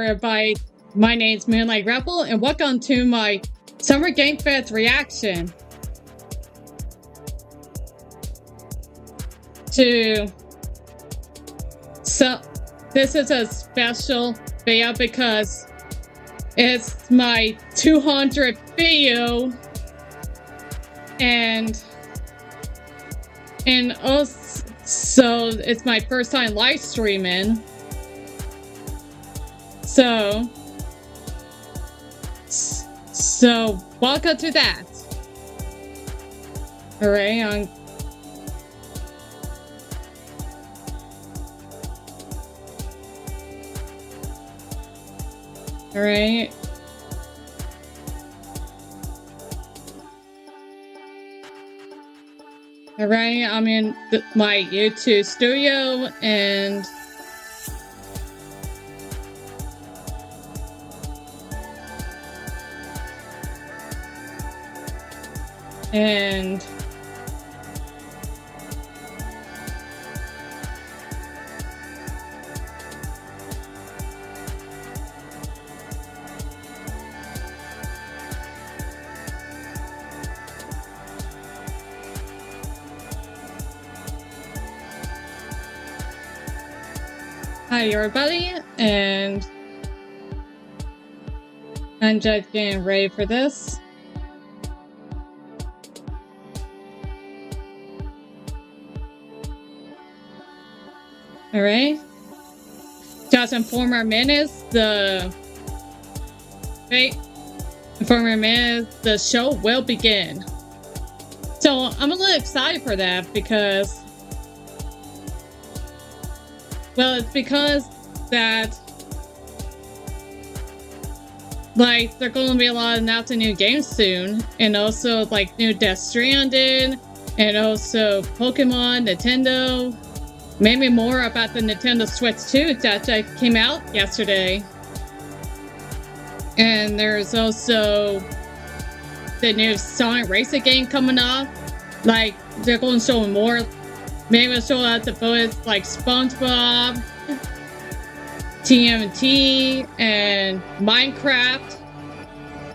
everybody. My name's Moonlight Rebel, and welcome to my Summer Game Fest reaction to. So, this is a special video because it's my 200th video, and also it's my first time live streaming. So welcome to that. Alright, Alright. Alright, I'm in my YouTube studio and hi everybody, and I'm just getting ready for this. Alright. Just in 4 more minutes, the show will begin. So I'm a little excited for that because, well, it's because that, like, there are going to be a lot of announcing new games soon, and also like new Death Stranding, and also Pokemon, Nintendo. Maybe more about the Nintendo Switch 2 that came out yesterday. And there's also the new Sonic Racing game coming up. Like, they're going to show more. Maybe they'll show out the footage like SpongeBob, TMT, and Minecraft.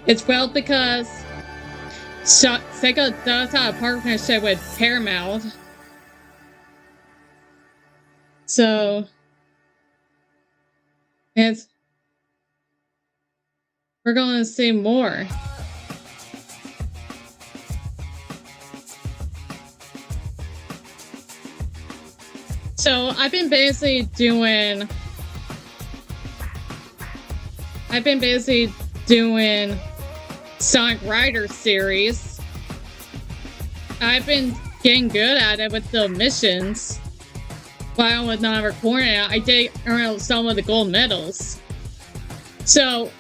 It's well because Sega does have a partnership with Paramount. So we're going to see more. So I've been basically doing Sonic Riders series. I've been getting good at it with the missions. While I was not recording it, I did earn some of the gold medals. So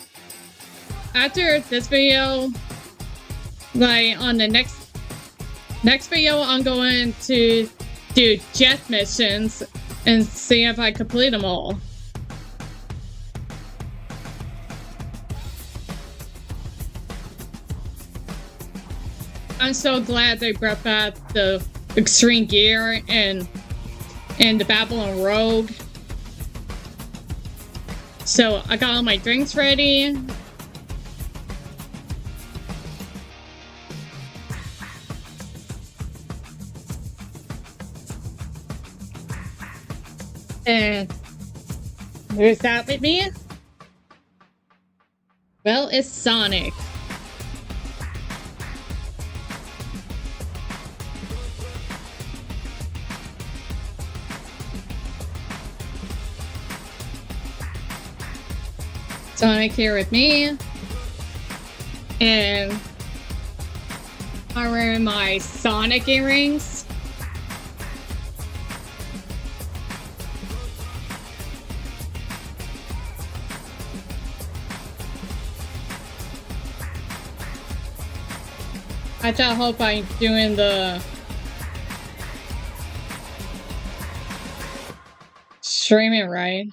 after this video, like on the next video, I'm going to do jet missions and see if I complete them all. I'm so glad they brought back the extreme gear and the Babylon Rogue. So I got all my drinks ready. And who's that with me? Well, it's Sonic. Sonic here with me, and I'm wearing my Sonic earrings. I just hope I'm doing the streaming right.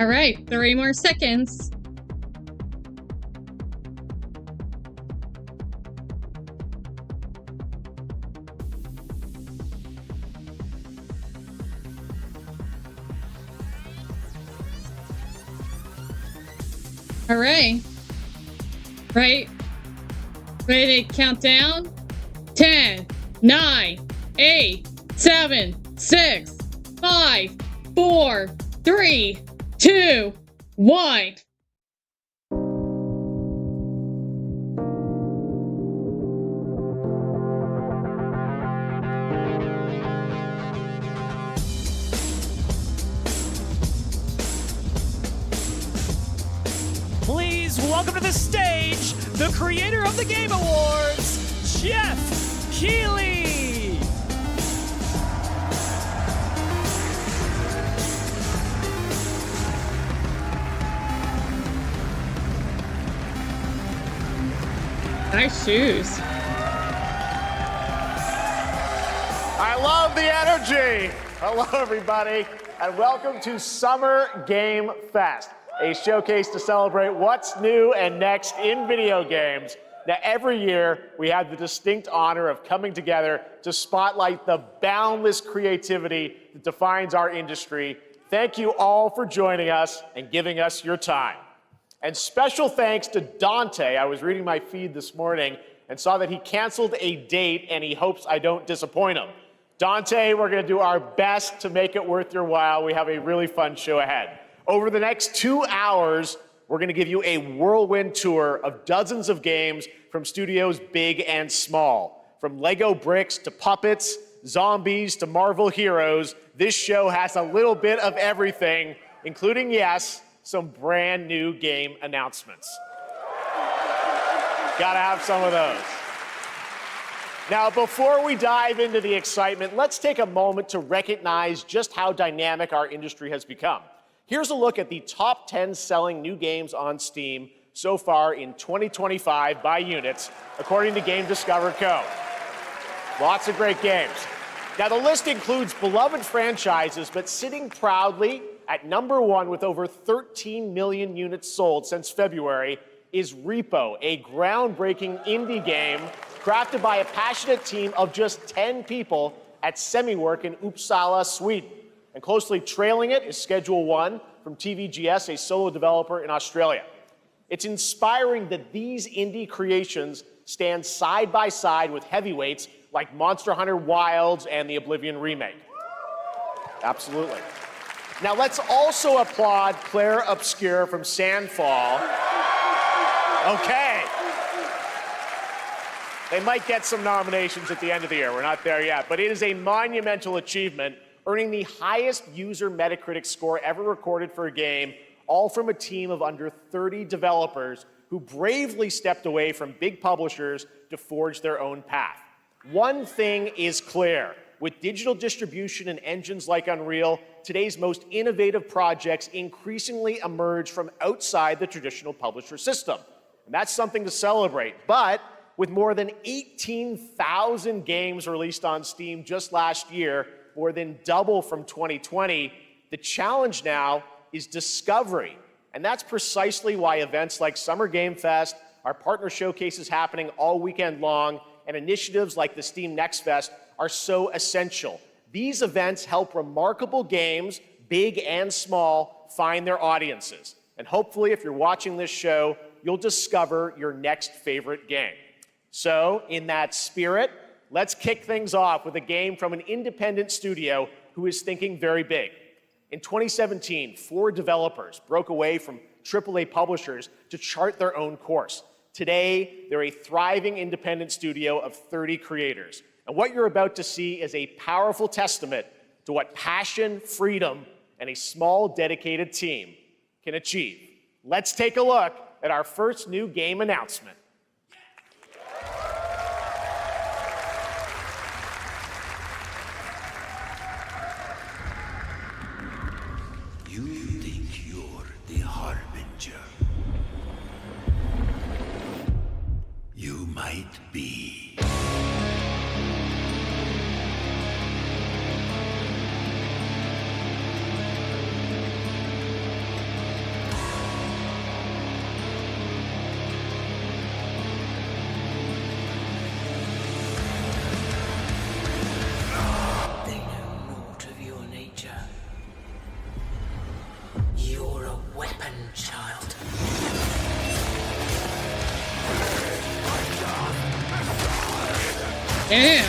All right, 3 more seconds. All right. Right. Ready to count down? 10, 9, 8, 7, 6, 5, 4, 3, 2, 1. Please welcome to the stage the creator of the Game Awards, Jeff Keighley. Nice shoes. I love the energy. Hello, everybody, and welcome to Summer Game Fest, a showcase to celebrate what's new and next in video games. Now, every year, we have the distinct honor of coming together to spotlight the boundless creativity that defines our industry. Thank you all for joining us and giving us your time. And special thanks to Dante. I was reading my feed this morning and saw that he canceled a date and he hopes I don't disappoint him. Dante, we're going to do our best to make it worth your while. We have a really fun show ahead. Over the next 2 hours, we're going to give you a whirlwind tour of dozens of games from studios big and small. From Lego bricks to puppets, zombies to Marvel heroes, this show has a little bit of everything, including, yes, some brand new game announcements. Gotta have some of those. Now, before we dive into the excitement, let's take a moment to recognize just how dynamic our industry has become. Here's a look at the top 10 selling new games on Steam so far in 2025 by units, according to Game Discover Co. Lots of great games. Now, the list includes beloved franchises, but sitting proudly at #1 with over 13 million units sold since February is Repo, a groundbreaking indie game crafted by a passionate team of just 10 people at Semiwork in Uppsala, Sweden. And closely trailing it is Schedule 1 from TVGS, a solo developer in Australia. It's inspiring that these indie creations stand side by side with heavyweights like Monster Hunter Wilds and the Oblivion remake. Absolutely. Now let's also applaud Claire Obscure from Sandfall. Okay. They might get some nominations at the end of the year. We're not there yet, but it is a monumental achievement, earning the highest user Metacritic score ever recorded for a game, all from a team of under 30 developers who bravely stepped away from big publishers to forge their own path. One thing is clear. With digital distribution and engines like Unreal, today's most innovative projects increasingly emerge from outside the traditional publisher system. And that's something to celebrate. But with more than 18,000 games released on Steam just last year, more than double from 2020, the challenge now is discovery. And that's precisely why events like Summer Game Fest, our partner showcases happening all weekend long, and initiatives like the Steam Next Fest are so essential. These events help remarkable games, big and small, find their audiences. And hopefully, if you're watching this show, you'll discover your next favorite game. So, in that spirit, let's kick things off with a game from an independent studio who is thinking very big. In 2017, 4 developers broke away from AAA publishers to chart their own course. Today, they're a thriving independent studio of 30 creators. And what you're about to see is a powerful testament to what passion, freedom, and a small, dedicated team can achieve. Let's take a look at our first new game announcement. You think you're the Harbinger. You might be. Damn.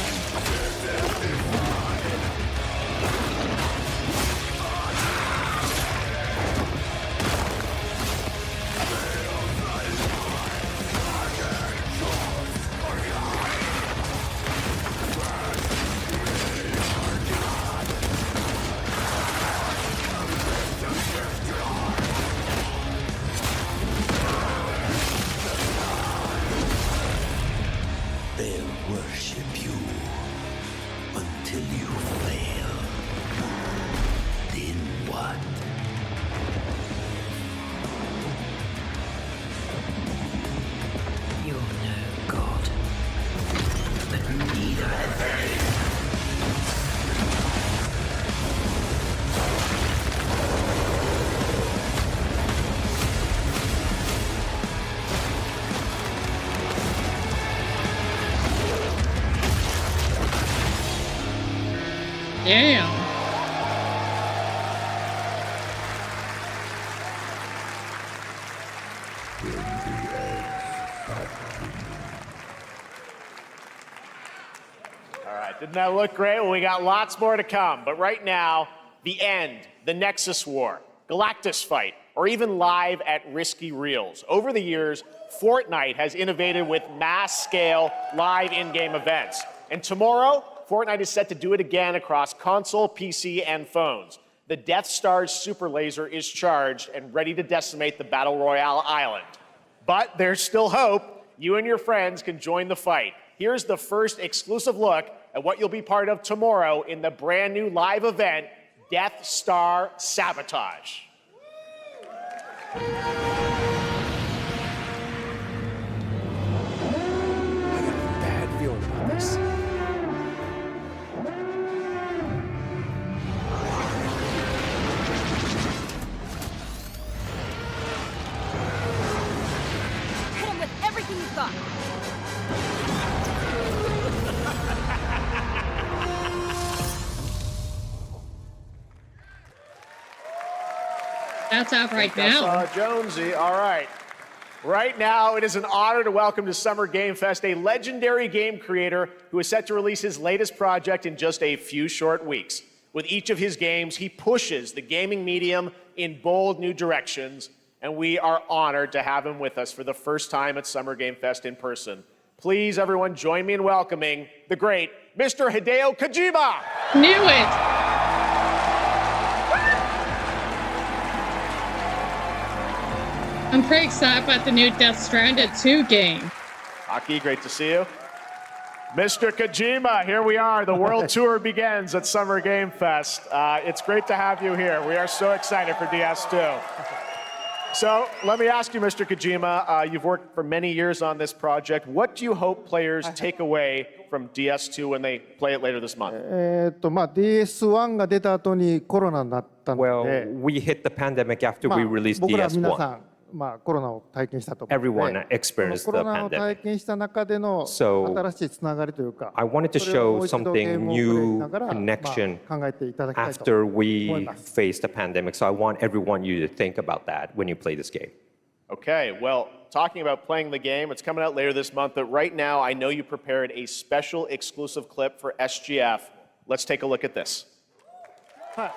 They'll worship you until you fail. Then what? You're no god, but neither have they. Damn. All right, didn't that look great? Well, we got lots more to come. But right now, the end, the Nexus War, Galactus Fight, or even live at Risky Reels. Over the years, Fortnite has innovated with mass-scale live in-game events. And tomorrow, Fortnite is set to do it again across console, PC, and phones. The Death Star's super laser is charged and ready to decimate the Battle Royale island. But there's still hope. You and your friends can join the fight. Here's the first exclusive look at what you'll be part of tomorrow in the brand new live event, Death Star Sabotage. I got a bad feeling about this. Hit him with everything you've got. That's out right now. Jonesy, all right. Right now, it is an honor to welcome to Summer Game Fest a legendary game creator who is set to release his latest project in just a few short weeks. With each of his games, he pushes the gaming medium in bold new directions, and we are honored to have him with us for the first time at Summer Game Fest in person. Please, everyone, join me in welcoming the great Mr. Hideo Kojima. Knew it. I'm pretty excited about the new Death Stranded 2 game. Aki, great to see you. Mr. Kojima, here we are. The world tour begins at Summer Game Fest. It's great to have you here. We are so excited for DS2. So let me ask you, Mr. Kojima, you've worked for many years on this project. What do you hope players take away from DS2 when they play it later this month? DS1 が出た後にコロナになったの Well, で、 we hit the pandemic after we released 僕ら皆 DS1. さん、コロナを体験したと思うの Everyone で、 experienced コロ the ナを体 pandemic. 験した中での So, 新しいつながりというか、 I wanted to それをも show う一度ゲー something ムをプレイし new ながら、 connection 考えていただきたいと after 思い we ます。 faced the pandemic. So I want everyone you to think about that when you play this game. Okay, well, talking about playing the game, it's coming out later this month, but right now I know you prepared a special exclusive clip for SGF. Let's take a look at this. はい、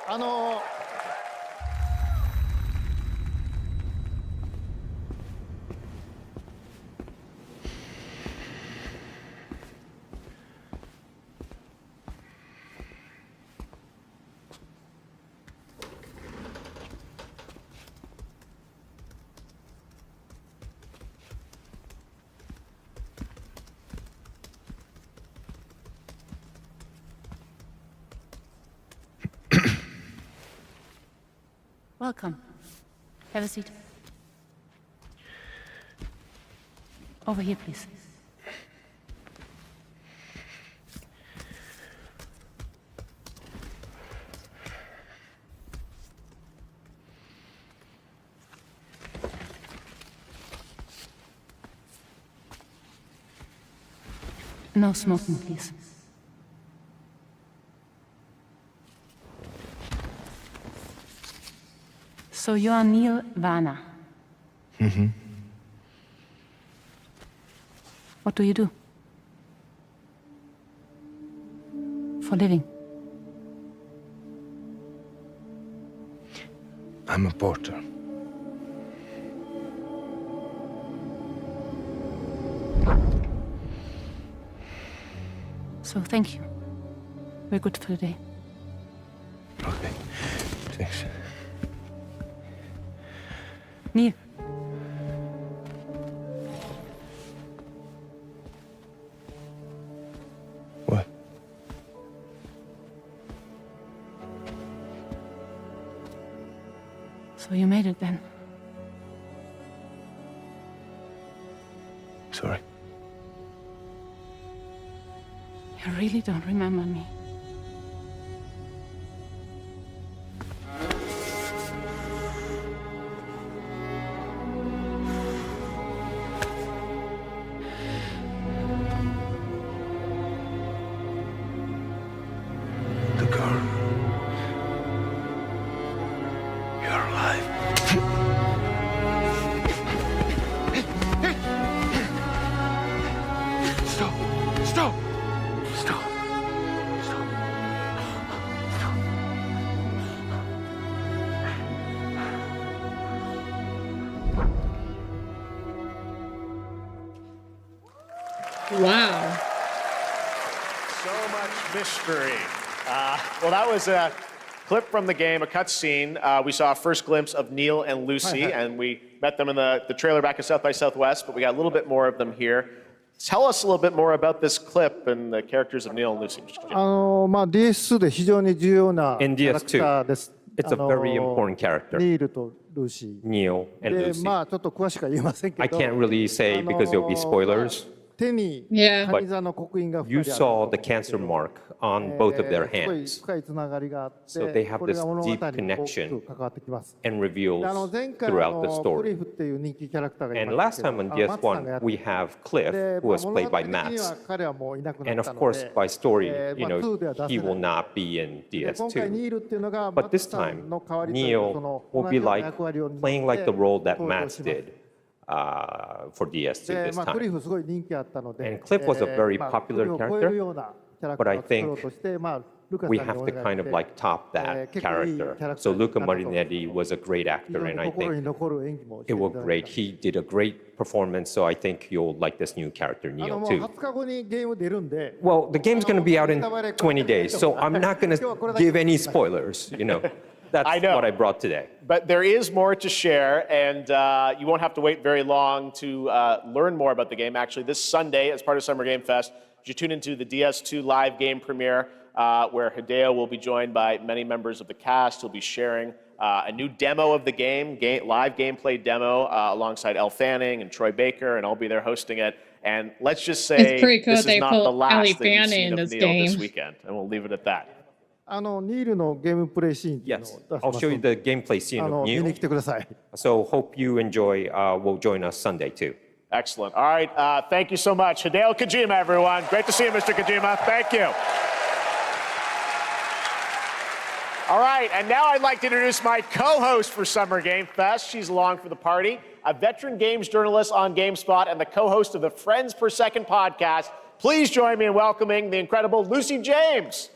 Welcome. Have a seat. Over here, please. No smoking, please. So you are Neil Varner. Mm-hmm. What do you do? for a living? I'm a porter. So thank you. We're good for the day. Okay. Thanks. Neil. What? So you made it then. Sorry. You really don't remember me. The girl. You're alive. Stop! Stop! Stop! Stop! Wow. So much mystery. Well, that was a clip from the game, a cutscene. We saw a first glimpse of Neil and Lucy, and we met them in the trailer back at South by Southwest, but we got a little bit more of them here. Tell us a little bit more about this clip and the characters of Neil and Lucy. DS2 で非常に重要なキ In ャラクターです DS2, it's a very important character. ニールとルーシ Neil ー and で Lucy. まあちょっと詳しくは言えませんけ I ど can't really say because there'll be spoilers. 手に Yeah. カニ座の刻印が You 2人ある saw the cancer mark on both of their すごい hands 深いつながりがあって、 So they have これ this が物語に deep 大き connection く関わってきます。 and で reveals 前回 throughout the クリ story. フっていう人気キャラクターがい And ま last したけ time ど on マツさんがや DS1, って we have Cliff, で who was 物 played 語 by 的には Max. 彼はもういなくな And った of の course, で by story, you 2 know, では出せ he ない will not be in で今回ニ DS2. ールっていうのが But マ this ツさん time, の代わりというかそ Neil の will 同 be じような like 役割を担って playing like the role that 登場 Max します did for DS2 で this まあ、クリ time. フすごい人気あったので、 And Cliff was a very まあ popular クリフを超えるようなキャラクタ But I ーを作ろうとして、まあ、ルカさん We に have お to 願い kind し of て like top that 結構いいキャ character. ラクター So に Luca なったと Marinetti was a great 非 actor, 常 and に I 心に think 残る演技もして it いた was だい great. た He did a great performance, so I think you'll like this new character, も Neil, う too. 20日後にゲーム出るんで、 Well, the game's going to be out in 20 days, so I'm not going to give any spoilers, you know. That's I know. what I brought today. But there is more to share, and you won't have to wait very long to learn more about the game. Actually, this Sunday, as part of Summer Game Fest, you tune into the DS2 live game premiere, where Hideo will be joined by many members of the cast. He'll be sharing a new demo of the game, live gameplay demo, alongside Elle Fanning and Troy Baker, and I'll be there hosting it. And let's just say It's pretty cool this they is not put the last Elle that you've Fanning seen in of this Neil this game. weekend, and we'll leave it at that. ニールのゲームプレイシーンっていうのを Yes, 出し I'll ます show you ので the gameplay scene of 見に Neil. 来てください。 So hope you enjoy. Will join us Sunday too. Excellent. All right, thank you so much. Hideo Kojima, everyone. Great to see you, Mr. Kojima. Thank you. All right, and now I'd like to introduce my co-host for Summer Game Fest. She's along for the party, a veteran games journalist on GameSpot and the co-host of the Friends Per Second podcast. Please join me in welcoming the incredible Lucy James.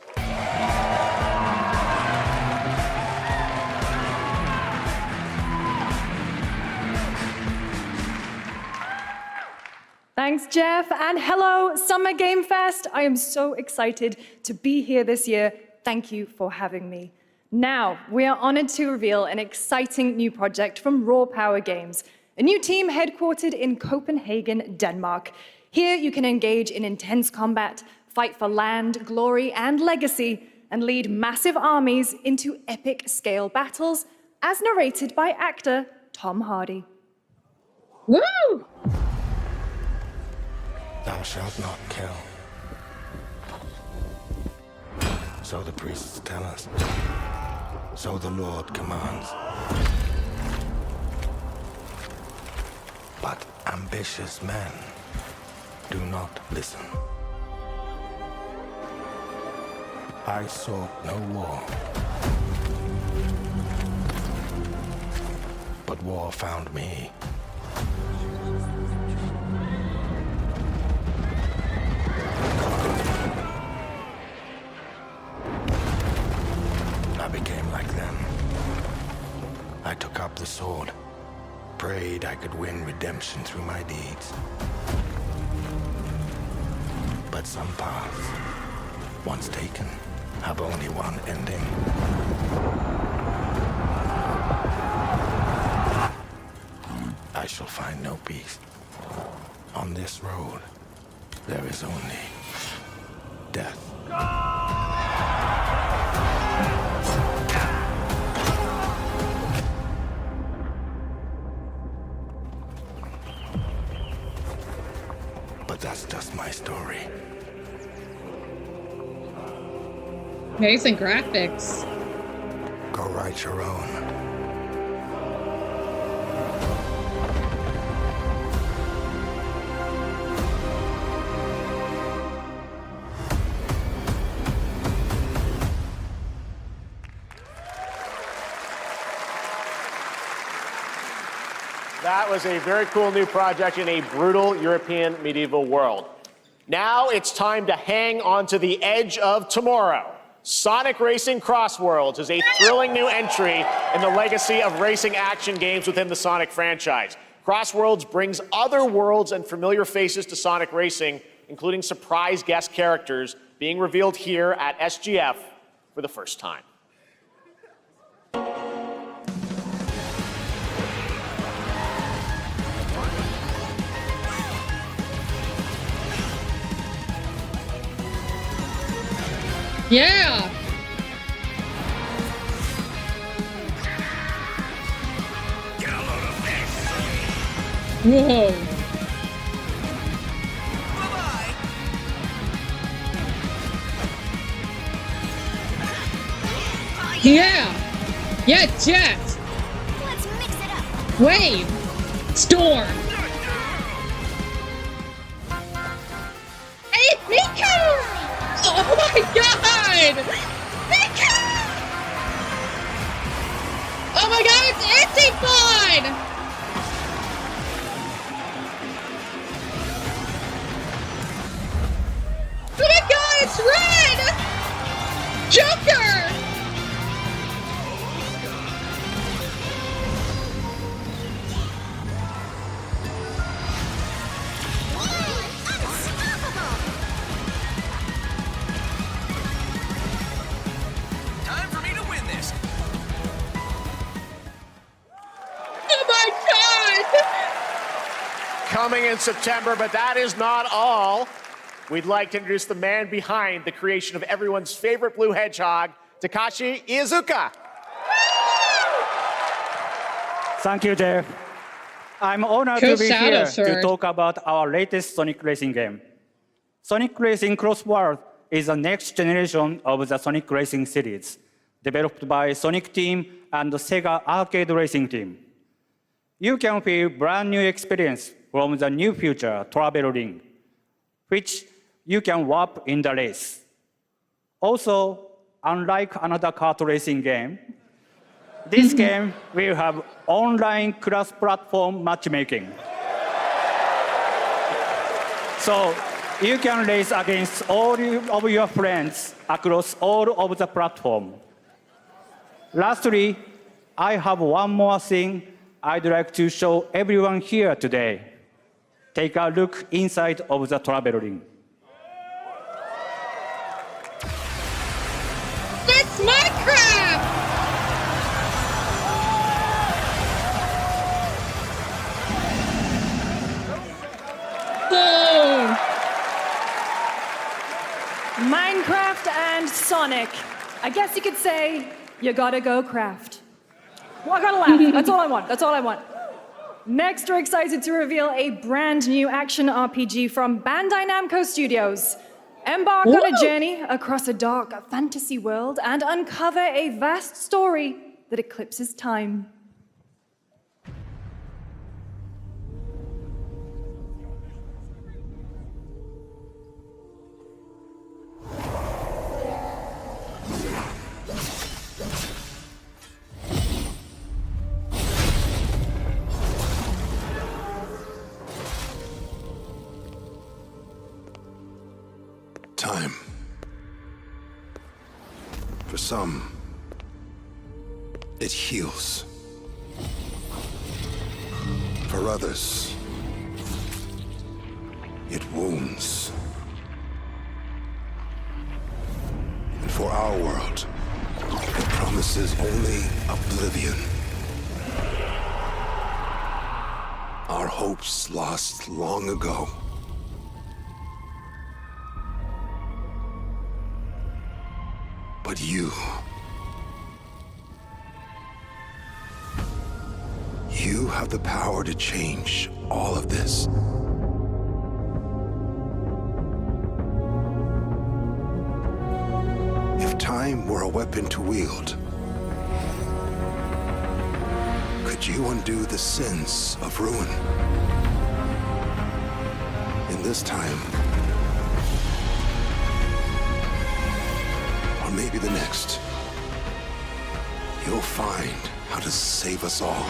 Thanks, Jeff, and hello, Summer Game Fest. I am so excited to be here this year. Thank you for having me. Now, we are honored to reveal an exciting new project from Raw Power Games, a new team headquartered in Copenhagen, Denmark. Here, you can engage in intense combat, fight for land, glory, and legacy, and lead massive armies into epic-scale battles, as narrated by actor Tom Hardy. Woo! Thou shalt not kill. So the priests tell us. So the Lord commands. But ambitious men do not listen. I sought no war. But war found me. I took up the sword, prayed I could win redemption through my deeds. But some paths, once taken, have only one ending. I shall find no peace. On this road, there is only death. But that's just my story. Amazing graphics. Go write your own. That was a very cool new project in a brutal European medieval world. Now it's time to hang on to the edge of tomorrow. Sonic Racing Crossworlds is a thrilling new entry in the legacy of racing action games within the Sonic franchise. Crossworlds brings other worlds and familiar faces to Sonic Racing, including surprise guest characters being revealed here at SGF for the first time. Yeah! Whoa! Yeah! Yeah, Jet! Let's mix it up. Wave! Storm! Hey, Miko! Oh my god! Miko! Oh my god, it's Anti-Fun! Oh my god, it's Red! Joker! Time for me to win this. Oh my god! Coming in September, but that is not all. We'd like to introduce the man behind the creation of everyone's favorite blue hedgehog, Takashi Iizuka. Thank you, Jeff. I'm honored Cool to be Shadow here Sword. to talk about our latest Sonic Racing game. Sonic Racing Crossworld is the next generation of the Sonic Racing series, developed by Sonic Team and the Sega Arcade Racing Team. You can feel brand new experience from the new future travel ring, which you can warp in the race. Also, unlike another kart racing game, this game will have online cross-platform matchmaking. So you can race against all of your friends across all of the platform. Lastly, I have one more thing I'd like to show everyone here today. Take a look inside of the travel ring. It's Minecraft! Boom! Minecraft and Sonic. I guess you could say, you gotta go craft. Well, I gotta laugh. That's all I want. That's all I want. Next, we're excited to reveal a brand new action RPG from Bandai Namco Studios. Embark on a journey across a dark fantasy world and uncover a vast story that eclipses time. Time. For some, it heals. for others, it wounds. And for our world, it promises only oblivion. Our hopes lost long ago. But you have the power to change all of this. If time were a weapon to wield, could you undo the sins of ruin? In this time, or maybe the next, you'll find how to save us all.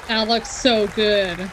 That looks so good.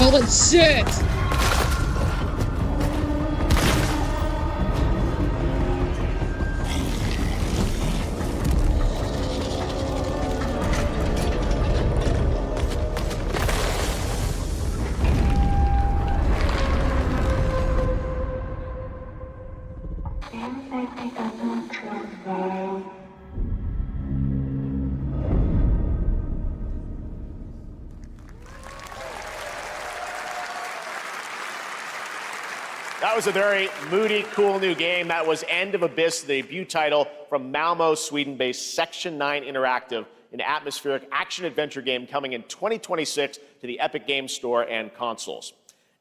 Holy shit! That was a very moody, cool new game. That was End of Abyss, the debut title from Malmo, Sweden-based Section 9 Interactive, an atmospheric action-adventure game coming in 2026 to the Epic Games Store and consoles.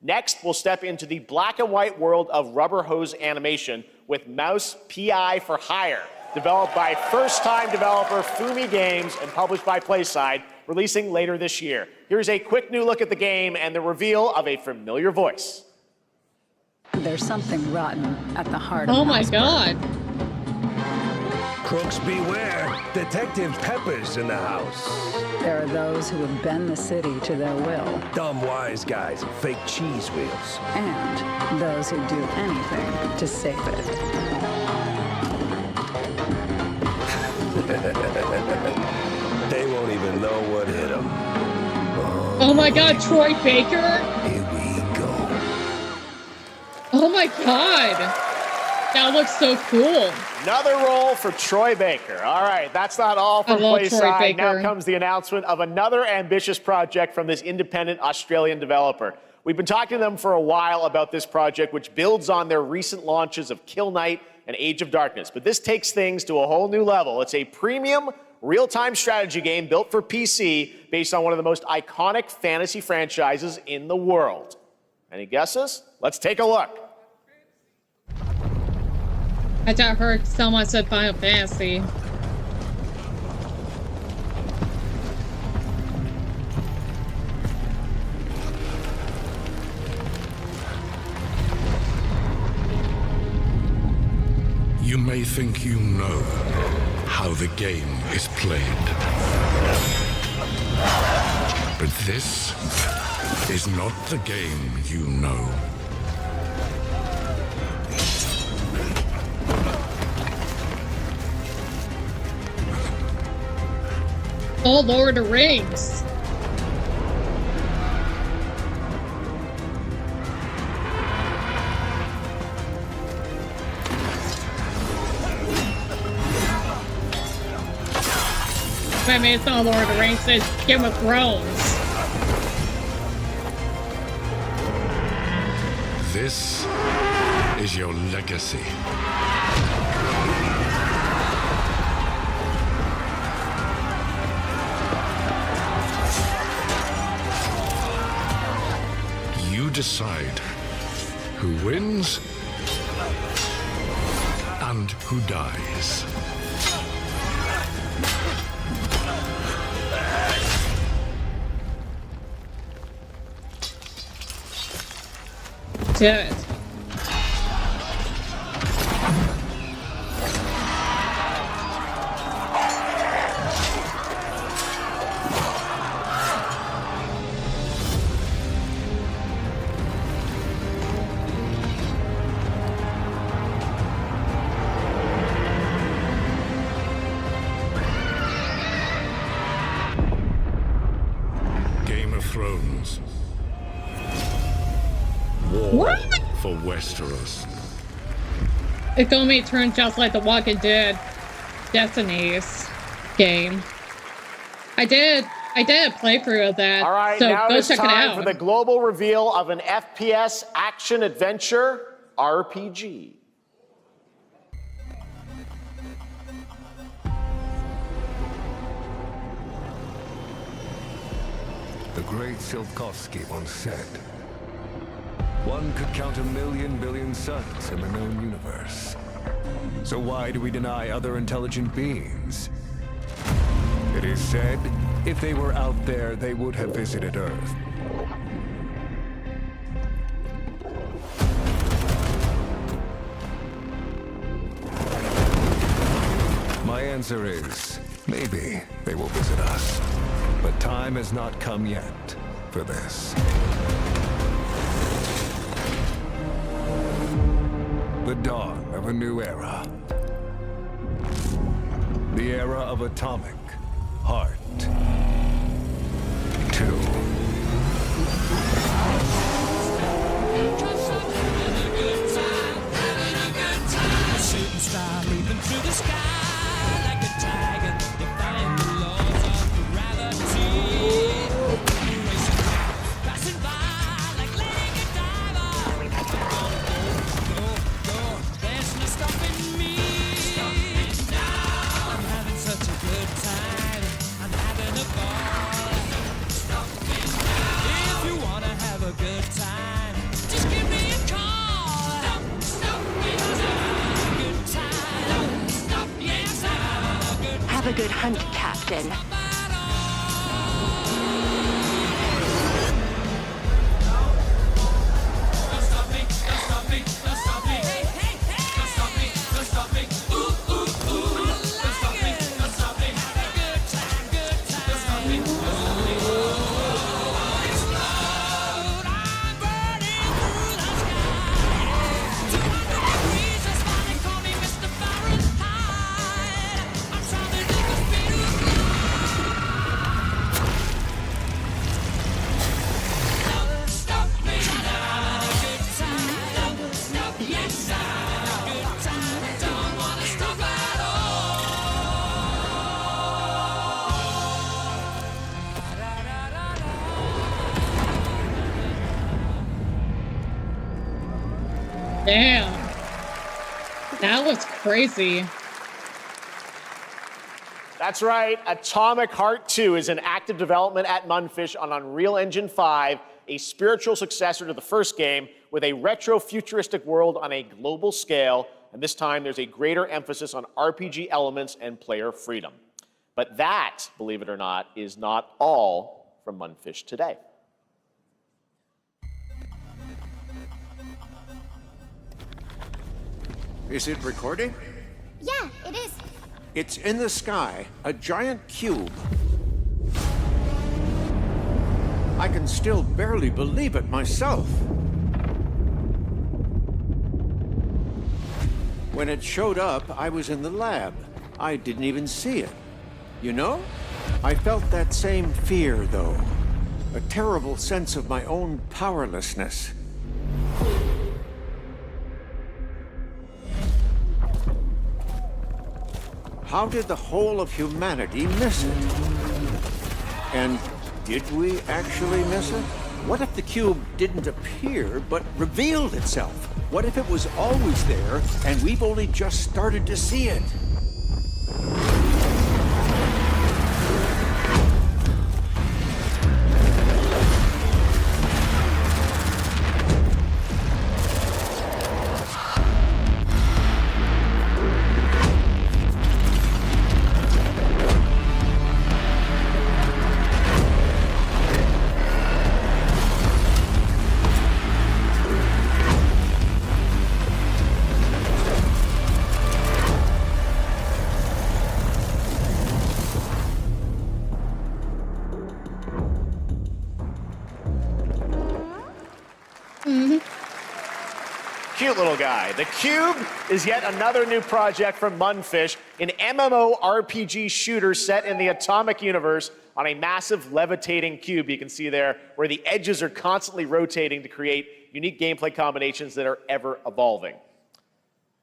Next, we'll step into the black and white world of rubber hose animation with Mouse PI for Hire, developed by first-time developer Fumi Games and published by PlaySide, releasing later this year. Here's a quick new look at the game and the reveal of a familiar voice. There's something rotten at the heart of Oh my god. Crooks beware. Detective Pepper's in the house. There are those who would bend the city to their will. Dumb wise guys and fake cheese wheels. And those who do anything to save it. They won't even know what hit them. Oh my god, Troy Baker? Here we go. Oh my god. That looks so cool. Another role for Troy Baker. All right, that's not all from PlaySide. Now comes the announcement of another ambitious project from this independent Australian developer. We've been talking to them for a while about this project, which builds on their recent launches of Kill Knight and Age of Darkness. But this takes things to a whole new level. It's a premium, real-time strategy game built for PC based on one of the most iconic fantasy franchises in the world. Any guesses? Let's take a look. I just heard someone said Final Fantasy. You may think you know how the game is played. But this is not the game you know. Oh, Lord of the Rings. I mean, it's not Lord of the Rings, it's Game of Thrones. This is your legacy. You decide who wins and who dies. Do it. Game of Thrones. War for Westeros. It's gonna be turned just like The Walking Dead Destiny's game. I did a playthrough of that. All right, so now go it's check it time out. for the global reveal of an FPS action-adventure RPG. The great Silkovsky once said, one could count 1,000,000 billion suns in the known universe. So why do we deny other intelligent beings? It is said, if they were out there, they would have visited Earth. My answer is, maybe they will visit us. But time has not come yet for this. The dawn of a new era. The era of atomic heart. 2. Shooting star leaping through the sky like a tiger, defying the laws of gravity. Racing, passing by like Lady Diver. Go, there's no stopping me. I'm having such a good time. I'm having a ball. If you wanna have a good time, just give me a call. Have a good hunt, Captain. Damn. That was crazy. That's right. Atomic Heart 2 is in active development at Munfish on Unreal Engine 5, a spiritual successor to the first game with a retro-futuristic world on a global scale, and this time there's a greater emphasis on RPG elements and player freedom. But that, believe it or not, is not all from Munfish today. Is it recording? Yeah, it is. It's in the sky, a giant cube. I can still barely believe it myself. When it showed up, I was in the lab. I didn't even see it. You know? I felt that same fear, though. A terrible sense of my own powerlessness. How did the whole of humanity miss it? And did we actually miss it? What if the cube didn't appear, but revealed itself? What if it was always there, and we've only just started to see it? Cute little guy. The Cube is yet another new project from Munfish, an MMORPG shooter set in the Atomic Universe on a massive levitating cube you can see there, where the edges are constantly rotating to create unique gameplay combinations that are ever evolving.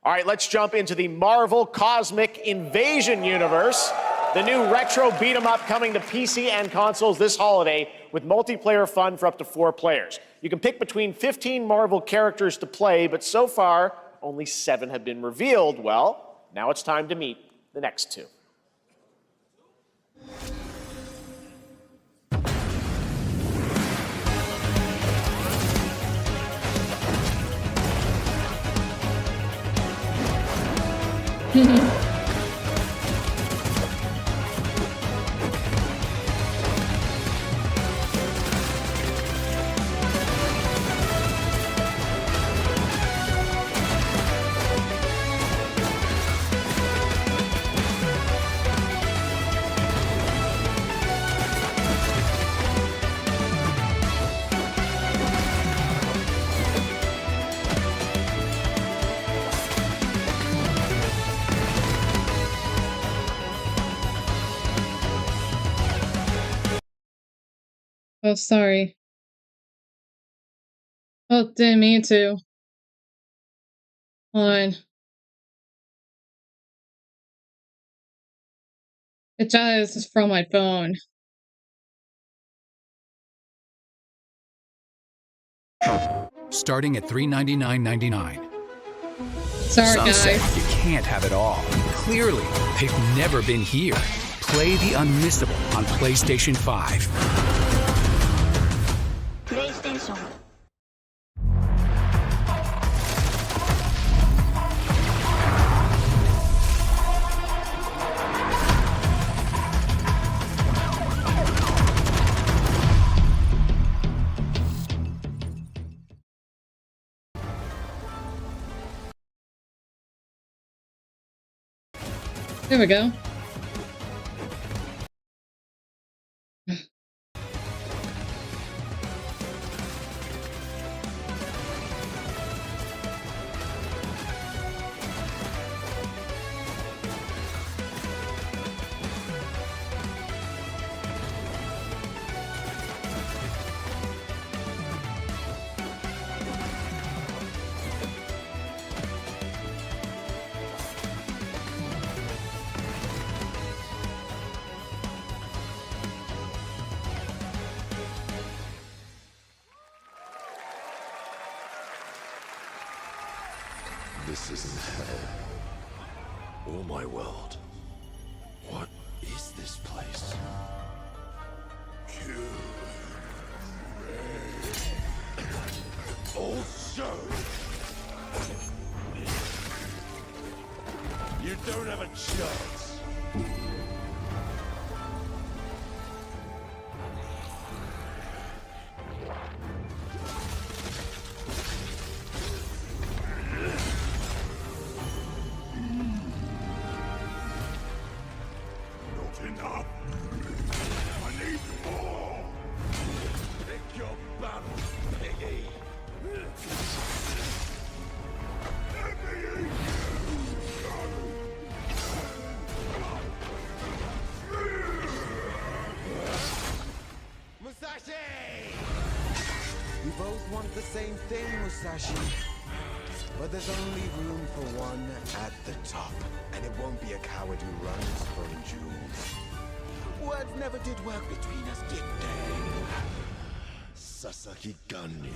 All right, let's jump into the Marvel Cosmic Invasion universe. The new retro beat-em-up coming to PC and consoles this holiday with multiplayer fun for up to 4 players. You can pick between 15 Marvel characters to play, but so far, only 7 have been revealed. Well, now it's time to meet the next 2. Oh, sorry. Oh, didn't mean to. Hold on. It does from my phone. Starting at $399.99. Sorry, Sunset, guys. you can't have it all. Clearly, they've never been here. Play the unmissable on PlayStation 5. PlayStation. There we go. This isn't hell. Or my world. What is this place? Also, you don't have a chance. Not enough. I need more. thing, Musashi. But there's only room for one at the top. And it won't be a coward who runs from jewels. Words never did work between us, did they? Sasaki Ganyu.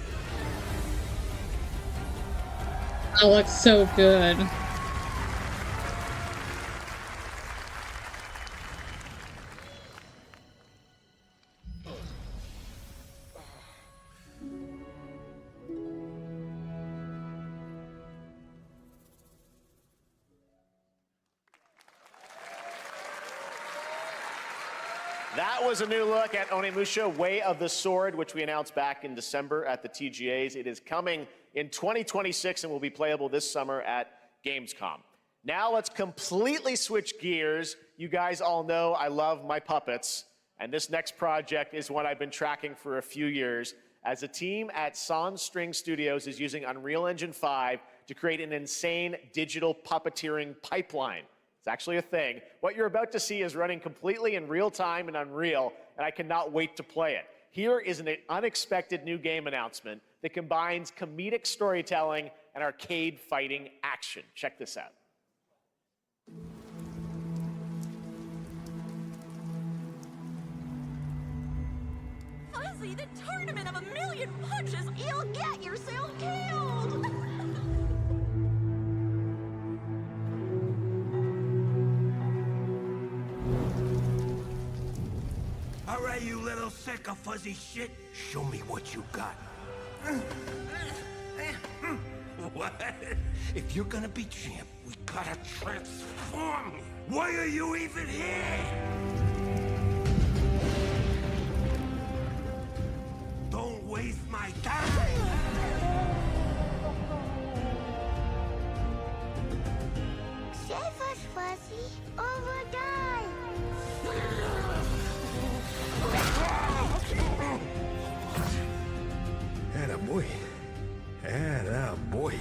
That looks so good. That was a new look at Onimusha Way of the Sword, which we announced back in December at the TGAs. It is coming in 2026 and will be playable this summer at Gamescom. Now let's completely switch gears. You guys all know I love my puppets, and this next project is one I've been tracking for a few years, as a team at Sans String Studios is using Unreal Engine 5 to create an insane digital puppeteering pipeline. It's actually a thing. What you're about to see is running completely in real time in Unreal, and I cannot wait to play it. Here is an unexpected new game announcement that combines comedic storytelling and arcade fighting action. Check this out. Fuzzy, the tournament of a million punches, you'll get yourself killed! All right, you little sack of fuzzy shit. Show me what you got. What? If you're gonna be champ, we gotta transform. Why are you even here? Don't waste my time. Save us, Fuzzy, or we'll die! Attaboy. Attaboy.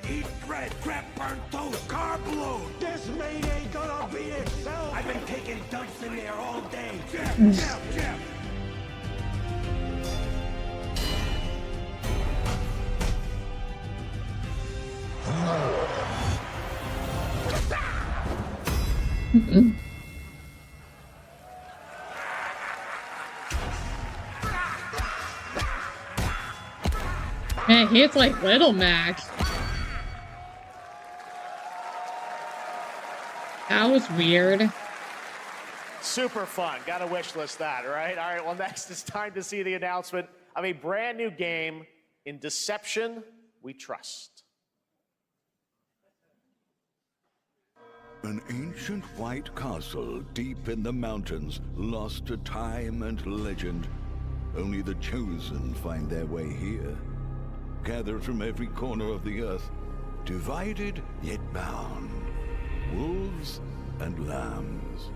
Eat bread, grab burnt toast, carb load. This mate ain't gonna beat itself. I've been taking dumps in there all day. Jab, jab, jab. Man, he's like Little Mac. That was weird. Super fun. Gotta wish list that, right? All right, well, next it's time to see the announcement of a brand new game, In Deception We Trust. An ancient white castle deep in the mountains, lost to time and legend. Only the chosen find their way here. Gathered from every corner of the earth, divided yet bound. Wolves and lambs,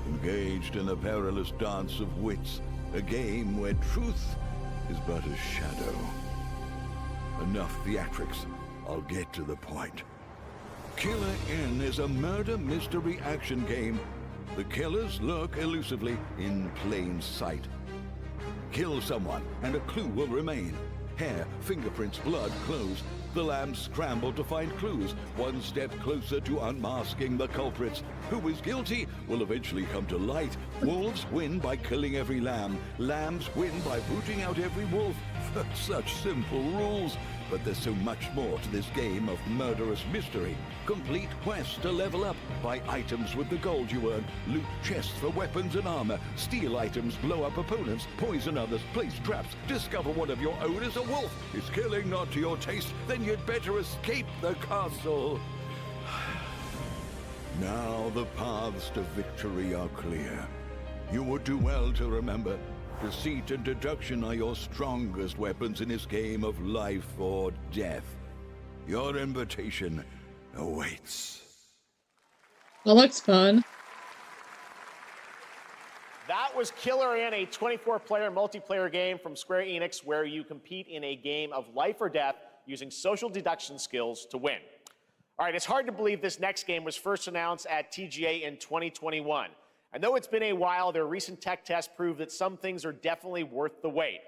engaged in a perilous dance of wits, a game where truth is but a shadow. Enough theatrics, I'll get to the point. Killer Inn is a murder mystery action game. The killers lurk elusively in plain sight. Kill someone and a clue will remain. Hair, fingerprints, blood, clothes. The lambs scramble to find clues, one step closer to unmasking the culprits. Who is guilty will eventually come to light. Wolves win by killing every lamb. Lambs win by booting out every wolf. Such simple rules. But there's so much more to this game of murderous mystery. Complete quests to level up. Buy items with the gold you earn. Loot chests for weapons and armor. Steal items, blow up opponents, poison others, place traps. Discover one of your own is a wolf. Is killing not to your taste? Then you'd better escape the castle. Now the paths to victory are clear. You would do well to remember, deceit and deduction are your strongest weapons in this game of life or death. Your invitation awaits. That looks fun. That was Killer Inn, a 24-player multiplayer game from Square Enix where you compete in a game of life or death using social deduction skills to win. All right, it's hard to believe this next game was first announced at TGA in 2021. And though it's been a while, their recent tech tests prove that some things are definitely worth the wait.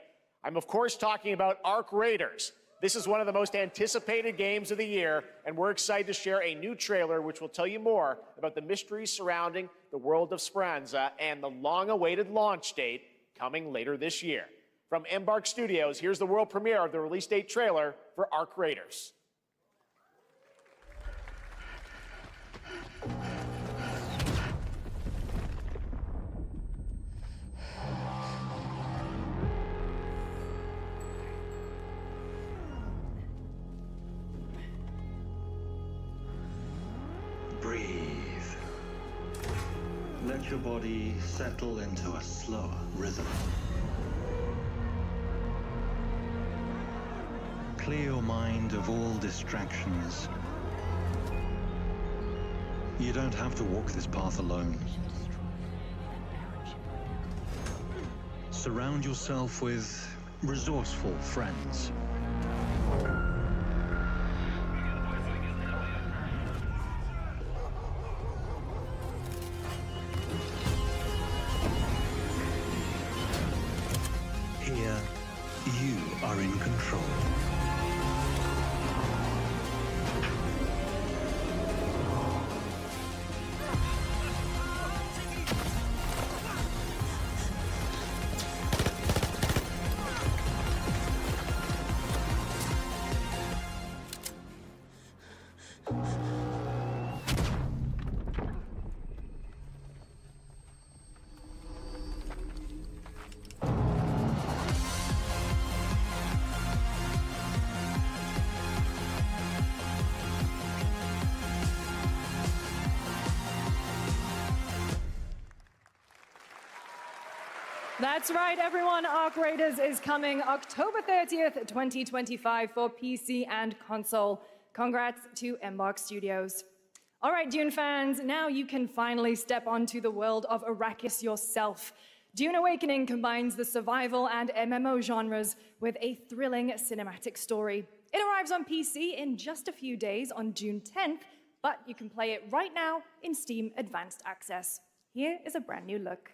I'm, of course, talking about Arc Raiders. This is one of the most anticipated games of the year, and we're excited to share a new trailer which will tell you more about the mysteries surrounding the world of Speranza and the long-awaited launch date coming later this year. From Embark Studios, here's the world premiere of the release date trailer for Arc Raiders. Breathe. Let your body settle into a slower rhythm. Clear your mind of all distractions. You don't have to walk this path alone. Surround yourself with resourceful friends. Here, you are in control. That's right, everyone. Arc Raiders is coming October 30th, 2025 for PC and console. Congrats to Embark Studios. All right, Dune fans, now you can finally step onto the world of Arrakis yourself. Dune Awakening combines the survival and MMO genres with a thrilling cinematic story. It arrives on PC in just a few days on June 10th, but you can play it right now in Steam Advanced Access. Here is a brand new look.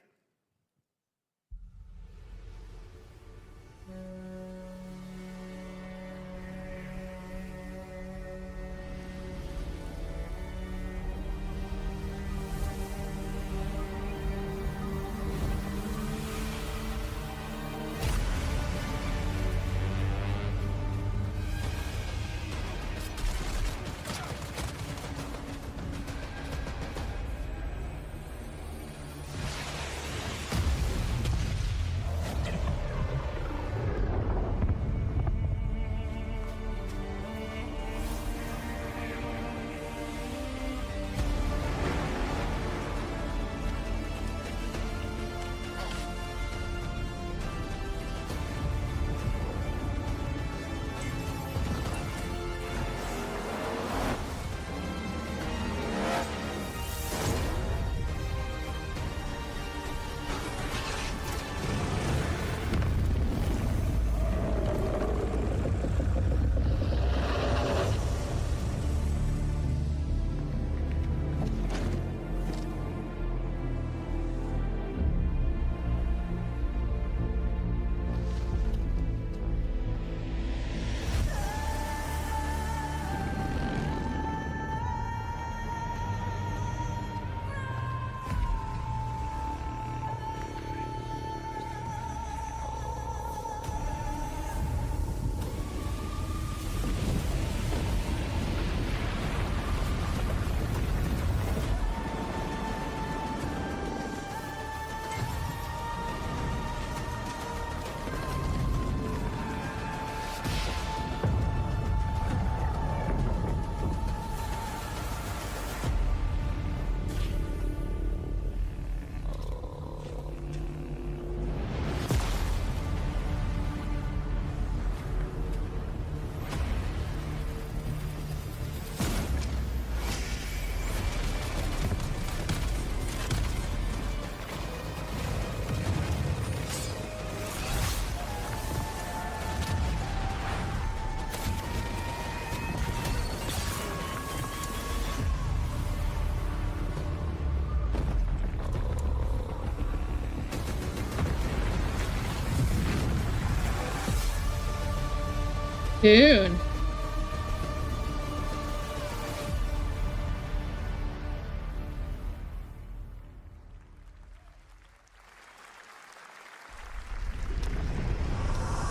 Dude.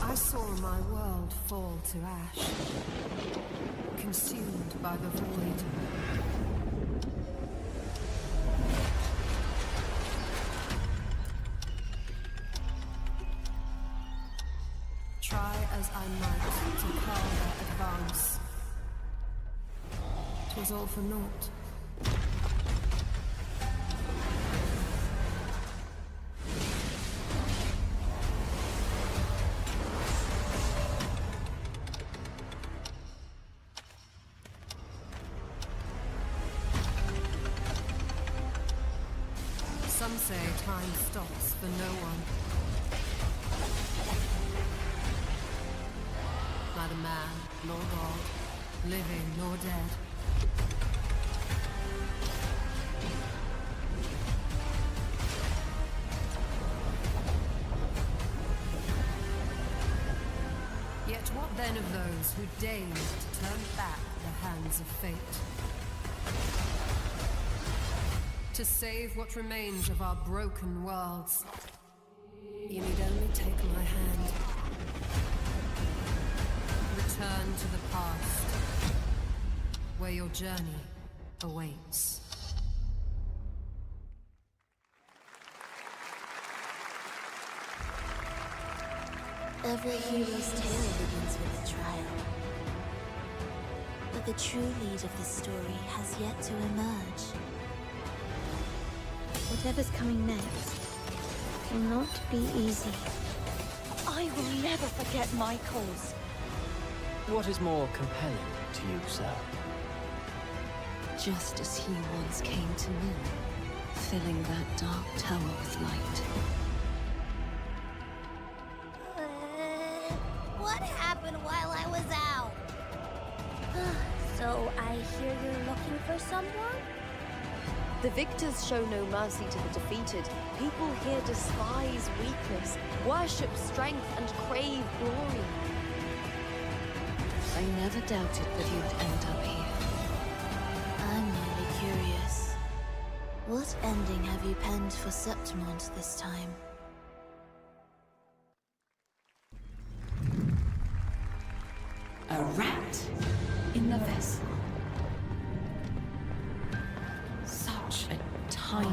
I saw my world fall to ash, consumed by the void. Try as I might to quell their advance, 'twas all for naught. Some say time stops for no one. Neither man nor God, living nor dead. Yet what then of those who deigned to turn back the hands of fate? To save what remains of our broken worlds, you need only take my hand. Return to the past, where your journey awaits. Every hero's tale begins with a trial. But the true lead of the story has yet to emerge. Whatever's coming next will not be easy. I will never forget my cause. What is more compelling to you, sir? Just as he once came to me, filling that dark tower with light. What happened while I was out? So I hear you're looking for someone? The victors show no mercy to the defeated. People here despise weakness, worship strength, and crave glory. I never doubted that you would end up here. I'm merely curious. What ending have you penned for Septimont this time? A rat in the vessel. Such a tiny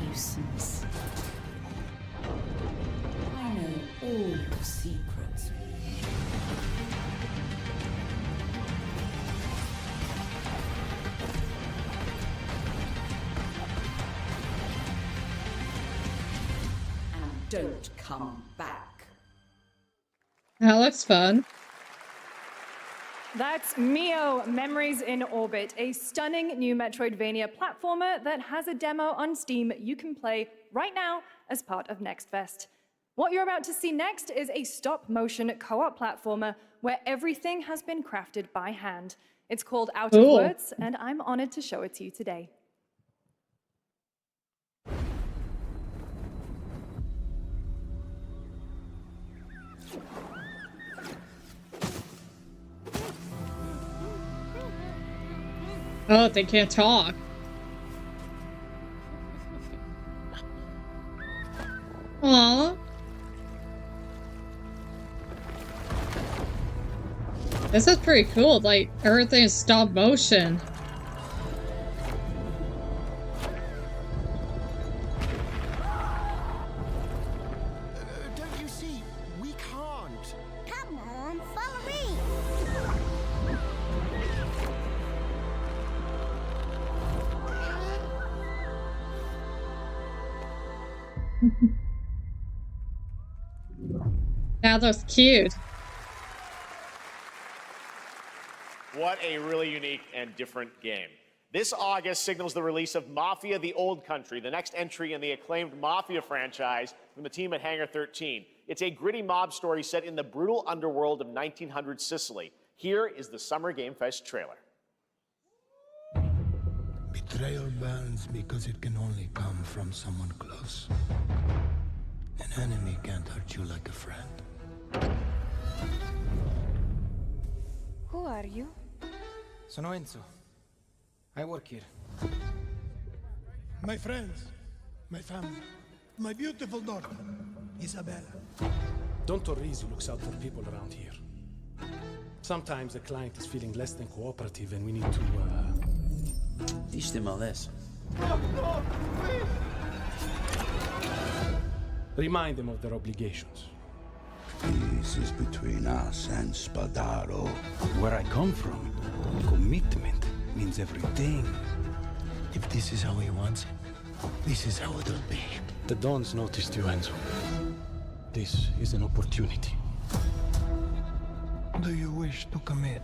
nuisance. I know all your secrets. And don't come back. That looks fun. That's Mio, Memories in Orbit, a stunning new Metroidvania platformer that has a demo on Steam you can play right now as part of Next Fest. What you're about to see next is a stop-motion co-op platformer where everything has been crafted by hand. It's called Out of Words, and I'm honored to show it to you today. Oh, they can't talk. Aww. This is pretty cool, like, everything is stop motion. Don't you see? We can't. Come on, follow me! That looks cute. What a really unique and different game. This August signals the release of Mafia: The Old Country, the next entry in the acclaimed Mafia franchise from the team at Hangar 13. It's a gritty mob story set in the brutal underworld of 1900 Sicily. Here is the Summer Game Fest trailer. Betrayal burns because it can only come from someone close. An enemy can't hurt you like a friend. are you? Sono Enzo. I work here. My friends, my family, my beautiful daughter, Isabella. Don Torrisi looks out for people around here. Sometimes the client is feeling less than cooperative and we need to, teach them a lesson. Remind them of their obligations. Peace is between us and Spadaro. Where I come from, commitment means everything. If this is how he wants it, this is how it'll be. The Dons noticed you, Enzo. This is an opportunity. Do you wish to commit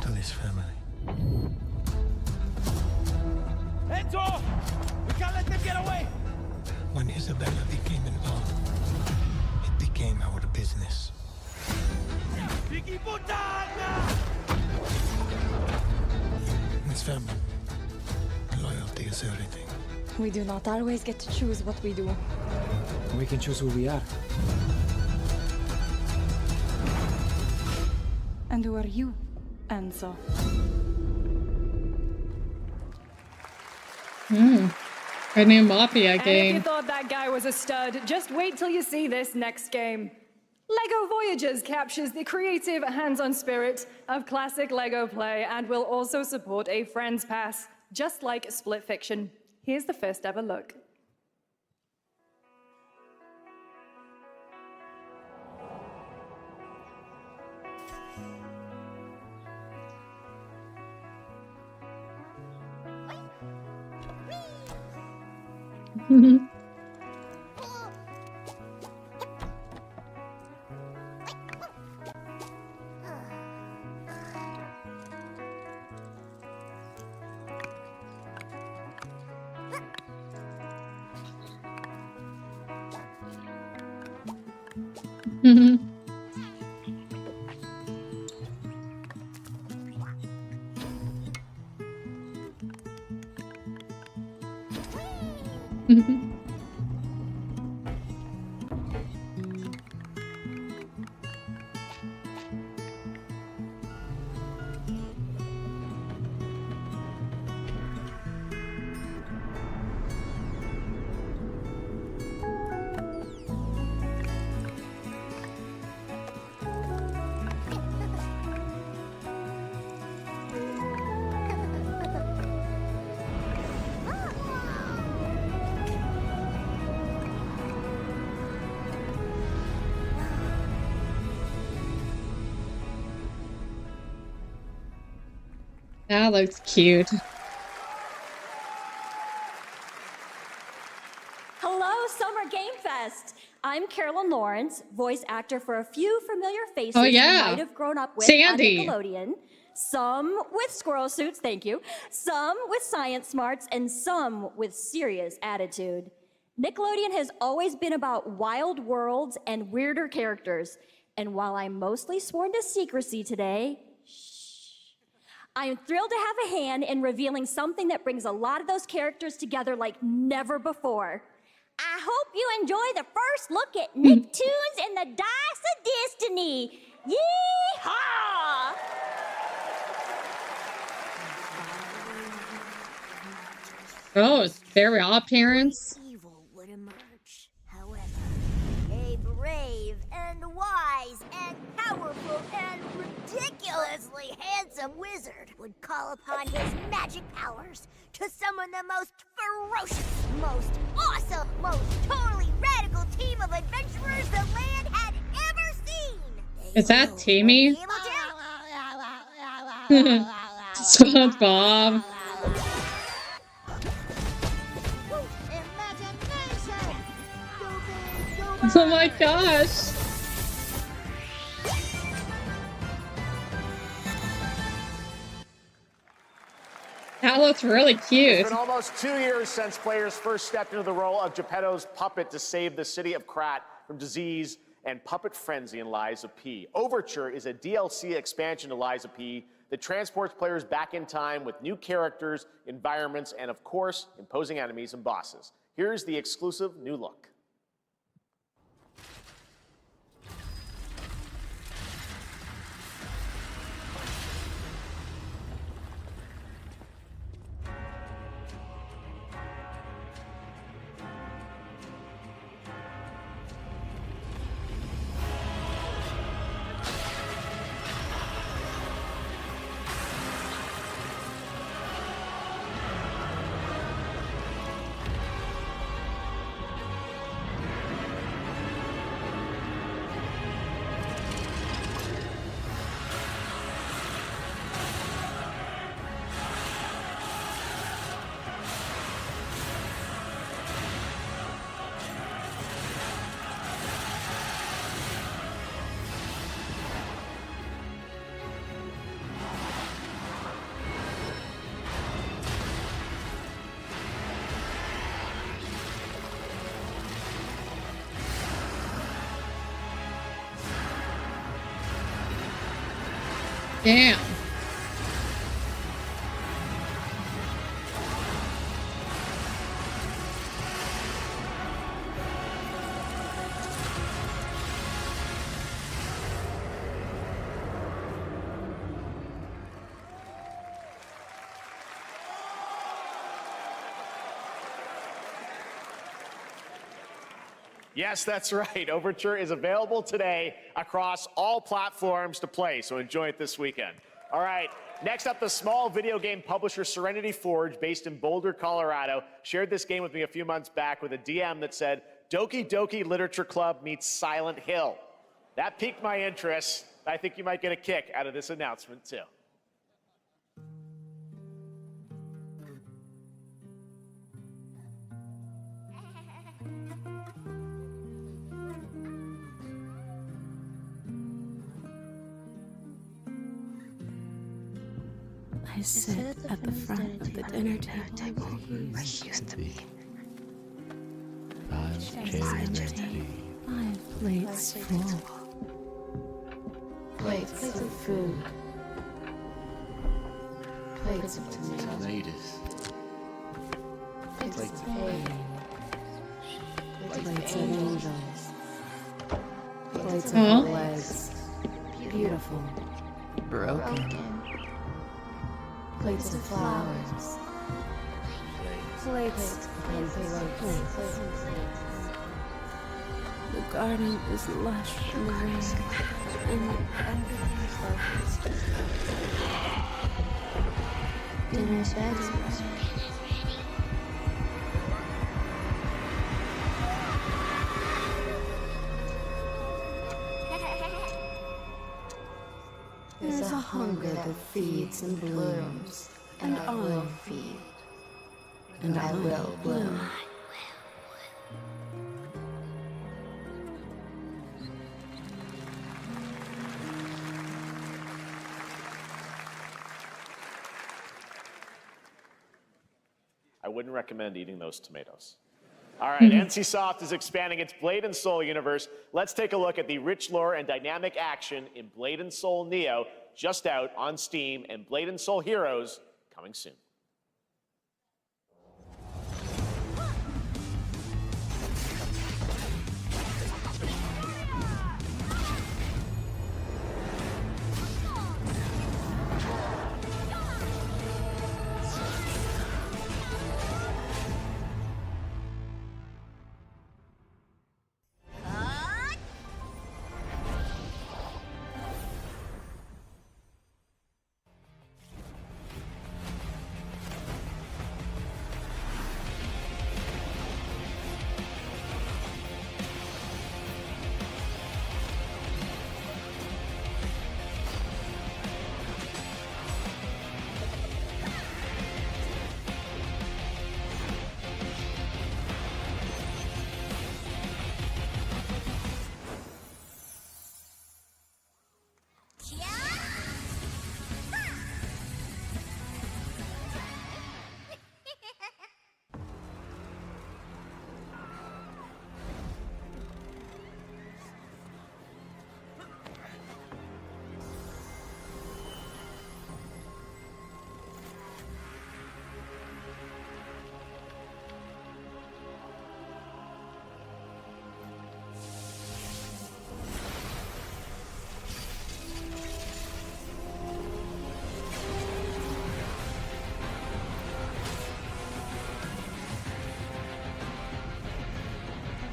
to this family? Enzo! We can't let them get away! When Isabella became involved, it became our business. Vicky Puttana! This family, loyalty is everything. We do not always get to choose what we do. We can choose who we are. And who are you, Enzo? A new Mafia And if game. you thought that guy was a stud, just wait till you see this next game. LEGO Voyagers captures the creative, hands-on spirit of classic LEGO play and will also support a Friends Pass, just like Split Fiction. Here's the first ever look. That looks cute. Hello, Summer Game Fest! I'm Carolyn Lawrence, voice actor for a few familiar faces Oh, yeah. you might have grown up with Sandy. on Nickelodeon. Some with squirrel suits, thank you. Some with science smarts, and some with serious attitude. Nickelodeon has always been about wild worlds and weirder characters. And while I'm mostly sworn to secrecy today, I am thrilled to have a hand in revealing something that brings a lot of those characters together like never before. I hope you enjoy the first look at Nicktoons and the Dice of Destiny. Yee-haw! Oh, it's very odd parents. Evil would emerge. However, a brave and wise and powerful and ridiculously handsome wizard would call upon his magic powers to summon the most ferocious, most awesome, most totally radical team of adventurers the land had ever seen. Is that Timmy? SpongeBob. Oh my gosh. That looks really cute. It's been almost 2 years since players first stepped into the role of Geppetto's puppet to save the city of Krat from disease and puppet frenzy in Lies of P. Overture is a DLC expansion to Lies of P that transports players back in time with new characters, environments, and of course, imposing enemies and bosses. Here's the exclusive new look. Damn. Yes, that's right. Overture is available today across all platforms to play, so enjoy it this weekend. All right, next up, the small video game publisher Serenity Forge, based in Boulder, Colorado, shared this game with me a few months back with a DM that said, Doki Doki Literature Club meets Silent Hill. That piqued my interest. I think you might get a kick out of this announcement, too. I sit at the front of the dinner table where he used to be. 5 plates full. Plates of food. Plates of tomatoes. Plates of hay. Plates of angels. Plates of legs. Beautiful. Broken. Plates of flowers. Plates. The garden is lush and green, and everything's focused. Dinner's ready. There's a hunger that feeds and blooms, and I will feed, and I will bloom. I wouldn't recommend eating those tomatoes. All right, NCSoft is expanding its Blade and Soul universe. Let's take a look at the rich lore and dynamic action in Blade and Soul Neo, just out on Steam, and Blade and Soul Heroes coming soon.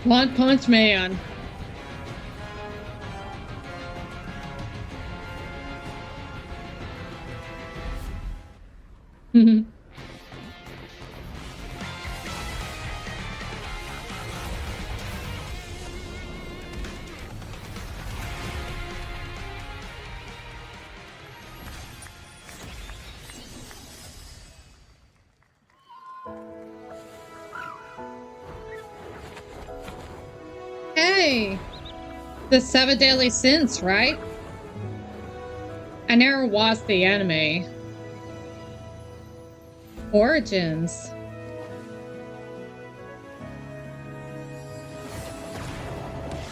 One Punch Man. Hey, the 7 Deadly Sins, right? I never watched the anime. Origins.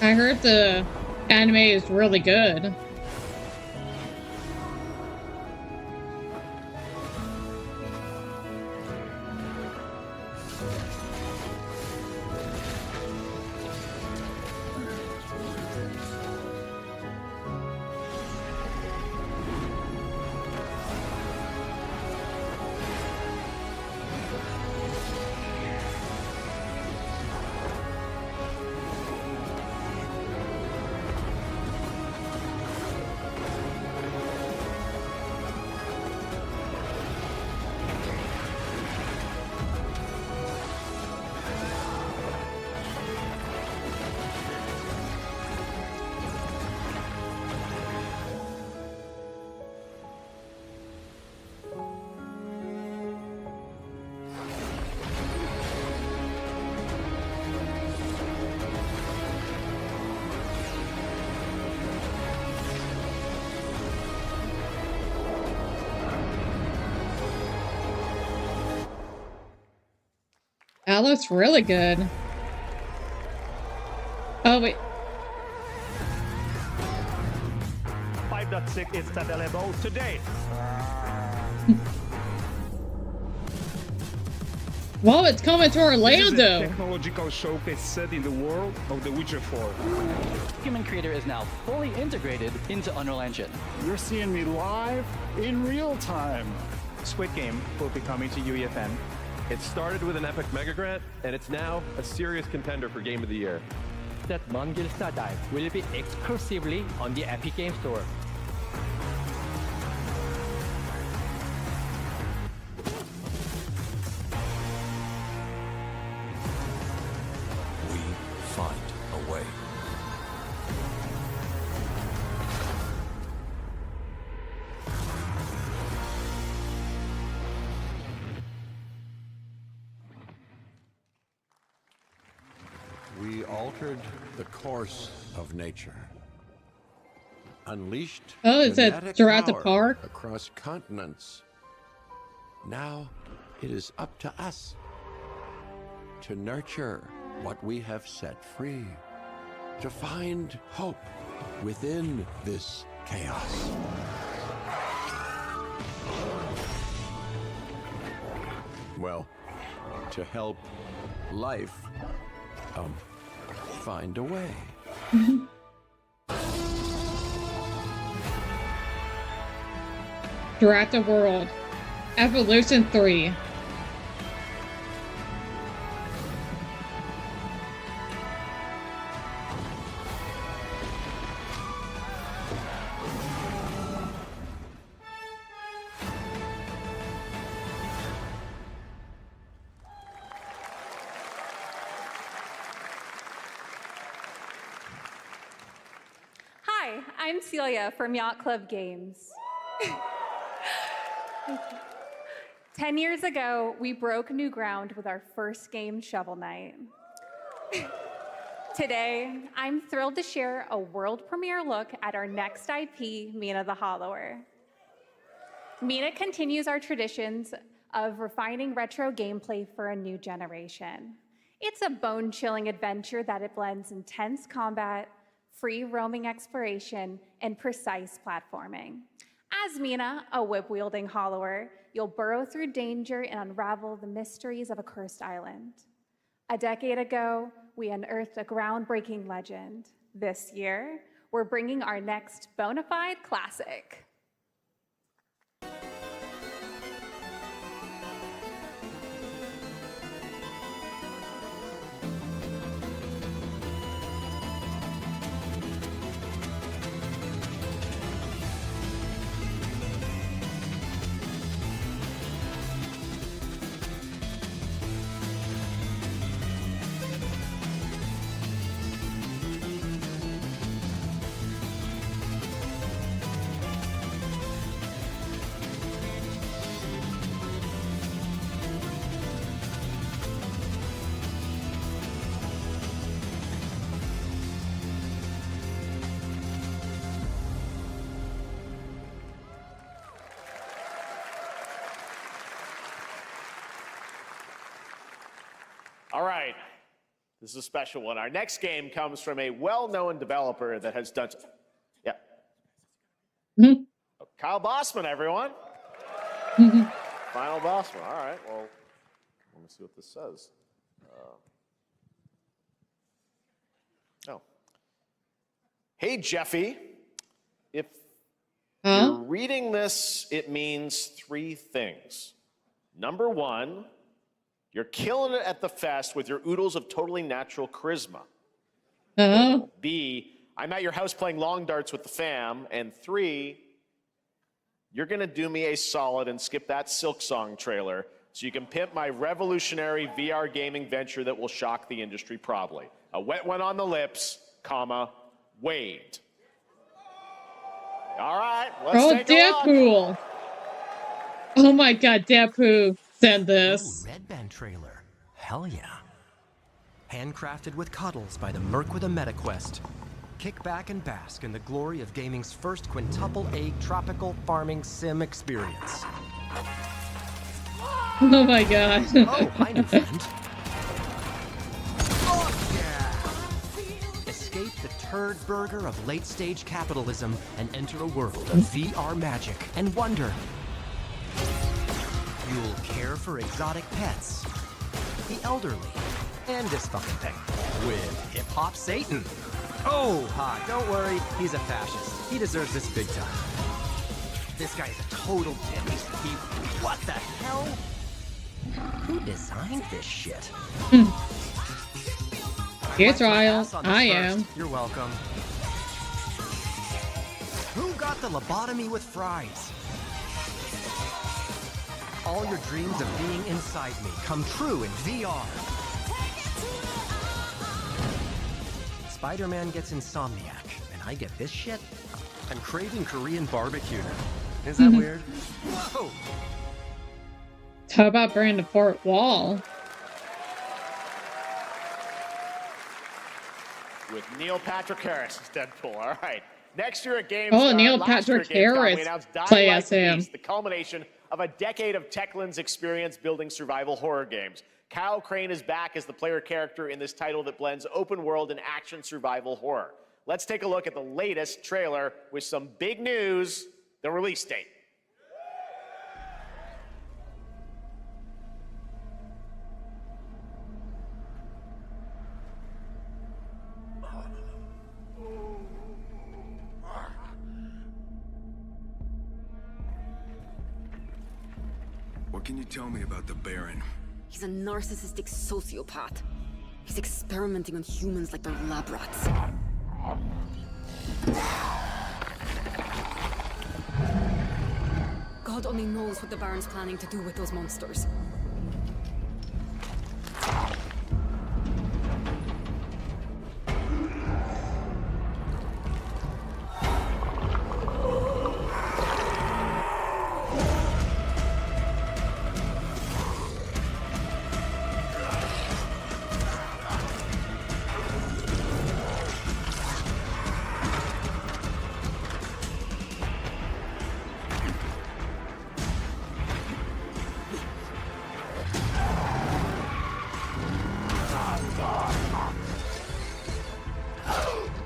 I heard the anime is really good. That looks really good. Oh, wait. 5.6 is available today. Well, it's coming to This is a Orlando. technological showcase set in the world of The Witcher 4. Human Creator is now fully integrated into Unreal Engine. You're seeing me live in real time. Squid Game will be coming to UEFN. It started with an epic mega grant, and it's now a serious contender for Game of the Year. That Mongilsta Dive will be exclusively on the Epic Game Store. We find a way. We altered the course of nature. Unleashed Oh, is it genetic Jurassic power Park? across continents. Now it is up to us to nurture what we have set free, to find hope within this chaos. Well, to help life find a way. Jurassic World. Evolution 3. Hi, I'm Celia from Yacht Club Games. 10 years ago, we broke new ground with our first game, Shovel Knight. Today, I'm thrilled to share a world premiere look at our next IP, Mina the Hollower. Mina continues our traditions of refining retro gameplay for a new generation. It's a bone-chilling adventure that it blends intense combat, free roaming exploration, and precise platforming. As Mina, a whip-wielding hollower, you'll burrow through danger and unravel the mysteries of a cursed island. A decade ago, we unearthed a groundbreaking legend. This year, we're bringing our next bona fide classic. All right, this is a special one. Our next game comes from a well-known developer that has done. Yeah. Kyle Bossman, everyone. Final Bossman. All right. Well, let me see what this says. Oh. Hey, Jeffy. If you're reading this, it means three things. Number one, you're killing it at the fest with your oodles of totally natural charisma. B, I'm at your house playing long darts with the fam. And 3, you're going to do me a solid and skip that Silk Song trailer so you can pimp my revolutionary VR gaming venture that will shock the industry probably. A wet one on the lips, comma, Wade. All right, let's take a look. Deadpool. Oh my god, Deadpool said this. Red Band trailer. Hell yeah. Handcrafted with cuddles by the Merc with a MetaQuest. Kick back and bask in the glory of gaming's first quintuple A tropical farming sim experience. Oh my god. Oh, hi, new friend. turd burger of late-stage capitalism and enter a world of VR magic and wonder. You'll care for exotic pets, the elderly, and this fucking thing with hip-hop Satan. Oh, hi, don't worry, he's a fascist. He deserves this big time. This guy's a total dimmy. What the hell? Who designed this shit? Your trial. I am. You're welcome. Who got the lobotomy with fries? All your dreams of being inside me come true in VR. Spider-Man gets Insomniac, and I get this shit? I'm craving Korean barbecue now. Is that weird? Whoa! How about burning the fort wall? With Neil Patrick Harris as Deadpool. All right. Next year at Games. Oh, Neil Patrick Harris play as him. The culmination of a decade of Techland's experience building survival horror games. Kyle Crane is back as the player character in this title that blends open world and action survival horror. Let's take a look at the latest trailer with some big news, the release date. What can you tell me about the Baron? He's a narcissistic sociopath. He's experimenting on humans like they're lab rats. God only knows what the Baron's planning to do with those monsters.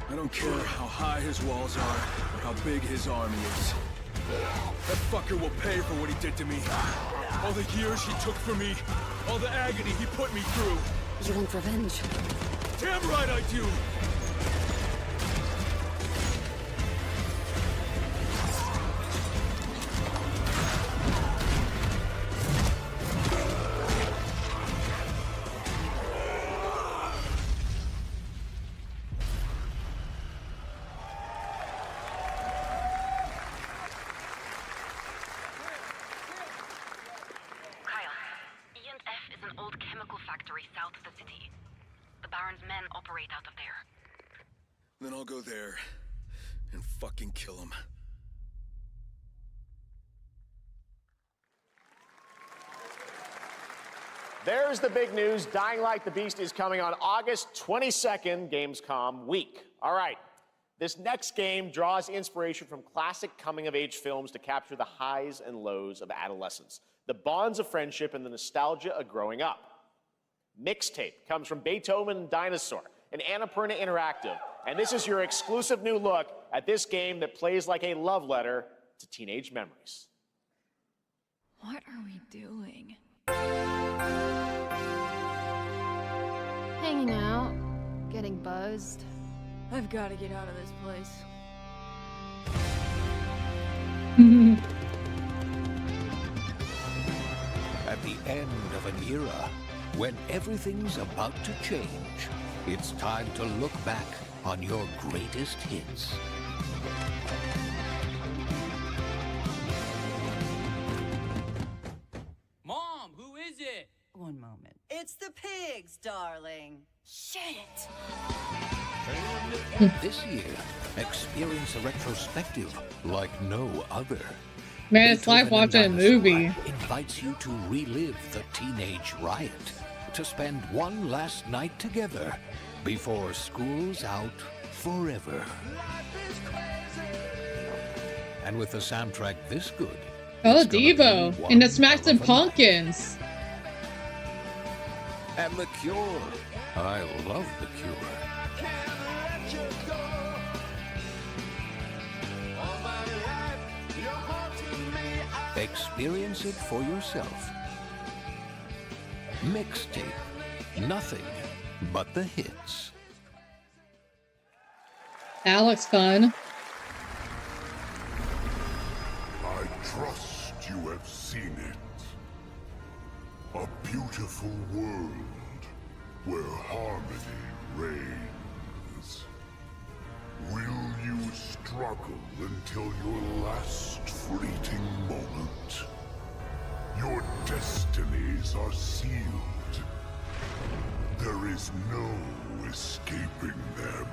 I don't care how high his walls are or how big his army is. That fucker will pay for what he did to me. All the years he took from me. All the agony he put me through. You want revenge? Damn right I do! Then I'll go there and fucking kill him. There's the big news. Dying Light the Beast is coming on August 22nd, Gamescom week. All right. This next game draws inspiration from classic coming-of-age films to capture the highs and lows of adolescence, the bonds of friendship, and the nostalgia of growing up. Mixtape comes from Beethoven and Dinosaur, and Annapurna Interactive. And this is your exclusive new look at this game that plays like a love letter to teenage memories. What are we doing? Hanging out, getting buzzed. I've got to get out of this place. At the end of an era, when everything's about to change, it's time to look back on your greatest hits. Mom, who is it? One moment. It's the pigs, darling. Shit! This year, experience a retrospective like no other. Man, it's like watching a movie. Invites you to relive the teenage riot, to spend one last night together before school's out forever. And with a soundtrack this good, oh, Devo in the Smashing Pumpkins. And The Cure. I love The Cure. experience it for yourself. Mixtape. Nothing but the hits. That looks fun. I trust you have seen it. A beautiful world where harmony reigns. Will you struggle until your last fleeting moment? Your destinies are sealed. There is no escaping them.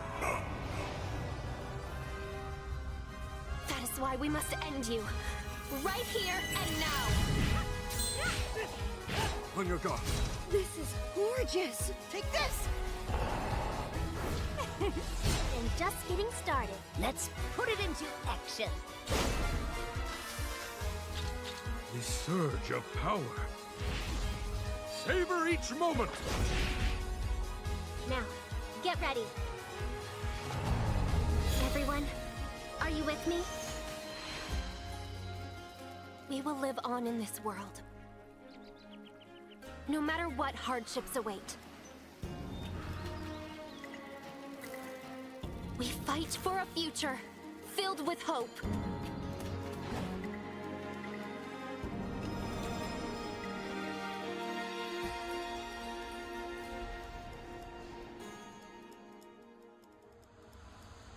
That is why we must end you. Right here and now. On your guard. This is gorgeous. Take this. And just getting started. Let's put it into action. The surge of power. Savor each moment. Now, get ready. Everyone, are you with me? We will live on in this world. No matter what hardships await. We fight for a future filled with hope.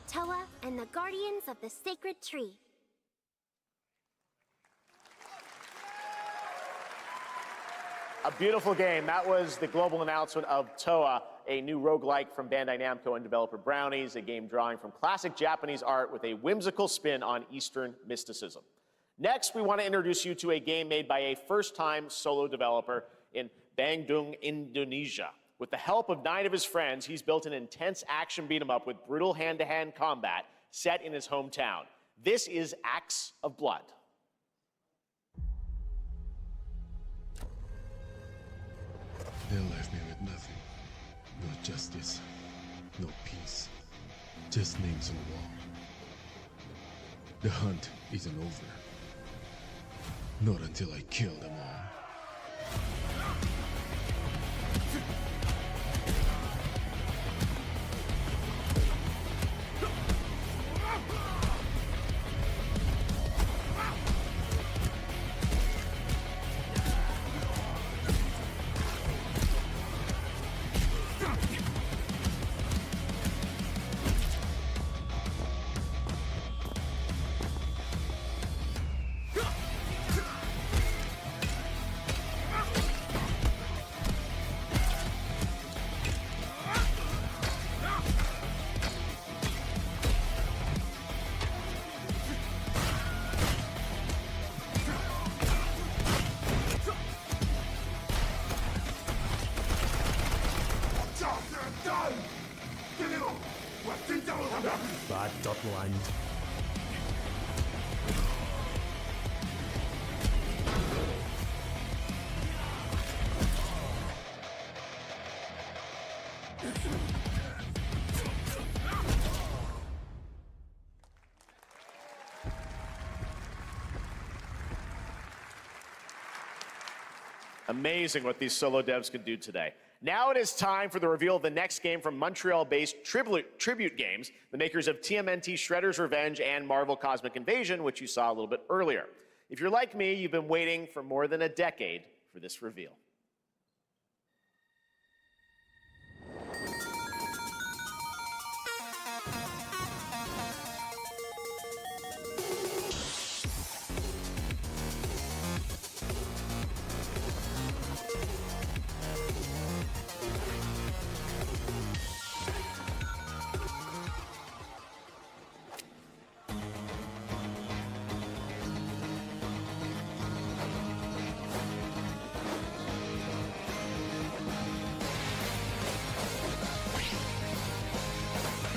Toa and the Guardians of the Sacred Tree. A beautiful game. That was the global announcement of Toa, a new roguelike from Bandai Namco and developer Brownies, a game drawing from classic Japanese art with a whimsical spin on Eastern mysticism. Next, we want to introduce you to a game made by a first-time solo developer in Bandung, Indonesia. With the help of 9 of his friends, he's built an intense action beat-em-up with brutal hand-to-hand combat set in his hometown. This is Acts of Blood. They left me with nothing. No justice, no peace, just names on the wall. The hunt isn't over. Not until I kill them all. Bad Dotland. Amazing what these solo devs can do today. Now it is time for the reveal of the next game from Montreal-based Tribute Games, the makers of TMNT Shredder's Revenge and Marvel Cosmic Invasion, which you saw a little bit earlier. If you're like me, you've been waiting for more than a decade for this reveal.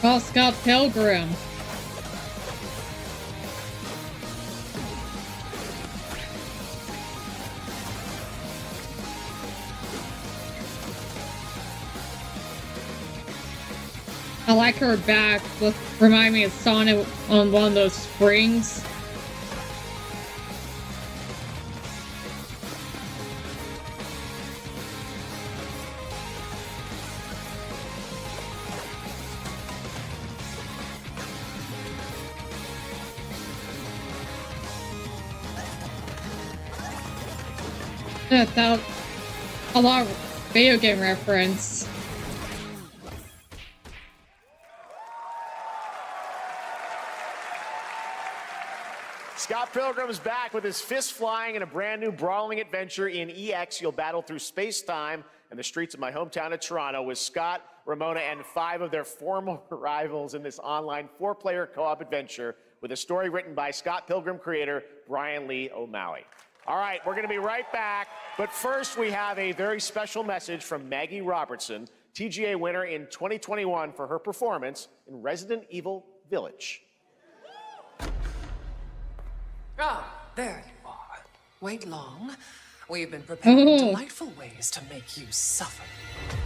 Oh, Scott Pilgrim. I like her back. Remind me of Sonic on one of those springs. That a lot of video game reference. Scott Pilgrim's back with his fist flying in a brand new brawling adventure in EX. You'll battle through space-time and the streets of my hometown of Toronto with Scott, Ramona, and 5 of their former rivals in this online 4-player co-op adventure with a story written by Scott Pilgrim creator Brian Lee O'Malley. All right, we're going to be right back, but first we have a very special message from Maggie Robertson, TGA winner in 2021 for her performance in Resident Evil Village. Ah, there you are. Wait long. We've been preparing delightful ways to make you suffer.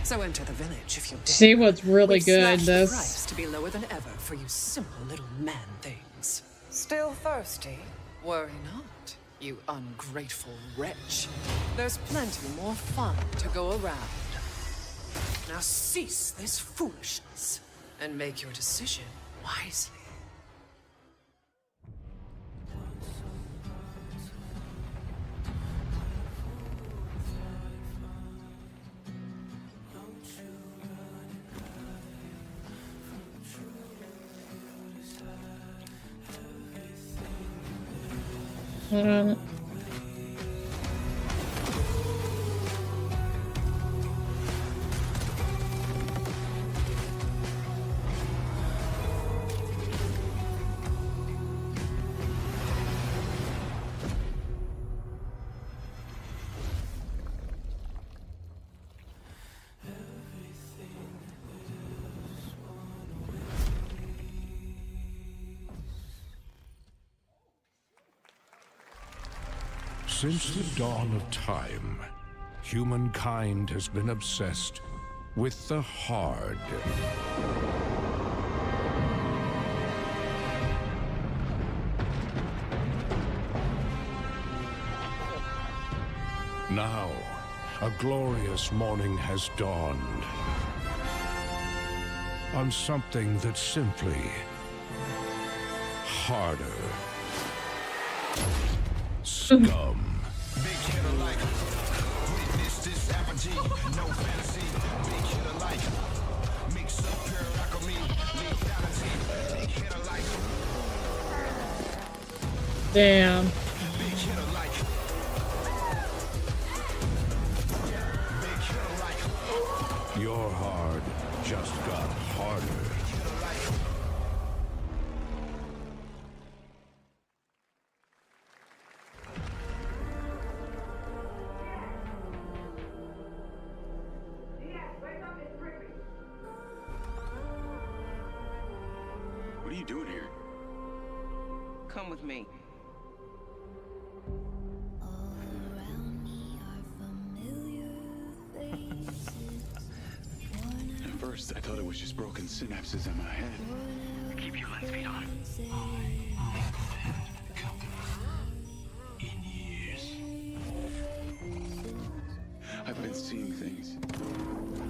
So enter the village if you dare. She was really We've good. slashed the This price to be lower than ever for you simple little man things. Still thirsty? Worry not, you ungrateful wretch. There's plenty more fun to go around. Now cease this foolishness and make your decision wisely. Since the dawn of time, humankind has been obsessed with the hard. Now, a glorious morning has dawned on something that's simply harder. Scum. damn. Your hard just got harder. What are you doing here? Come with me. At first, I thought it was just broken synapses in my head. Keep your lens feet on. In years. I've been seeing things.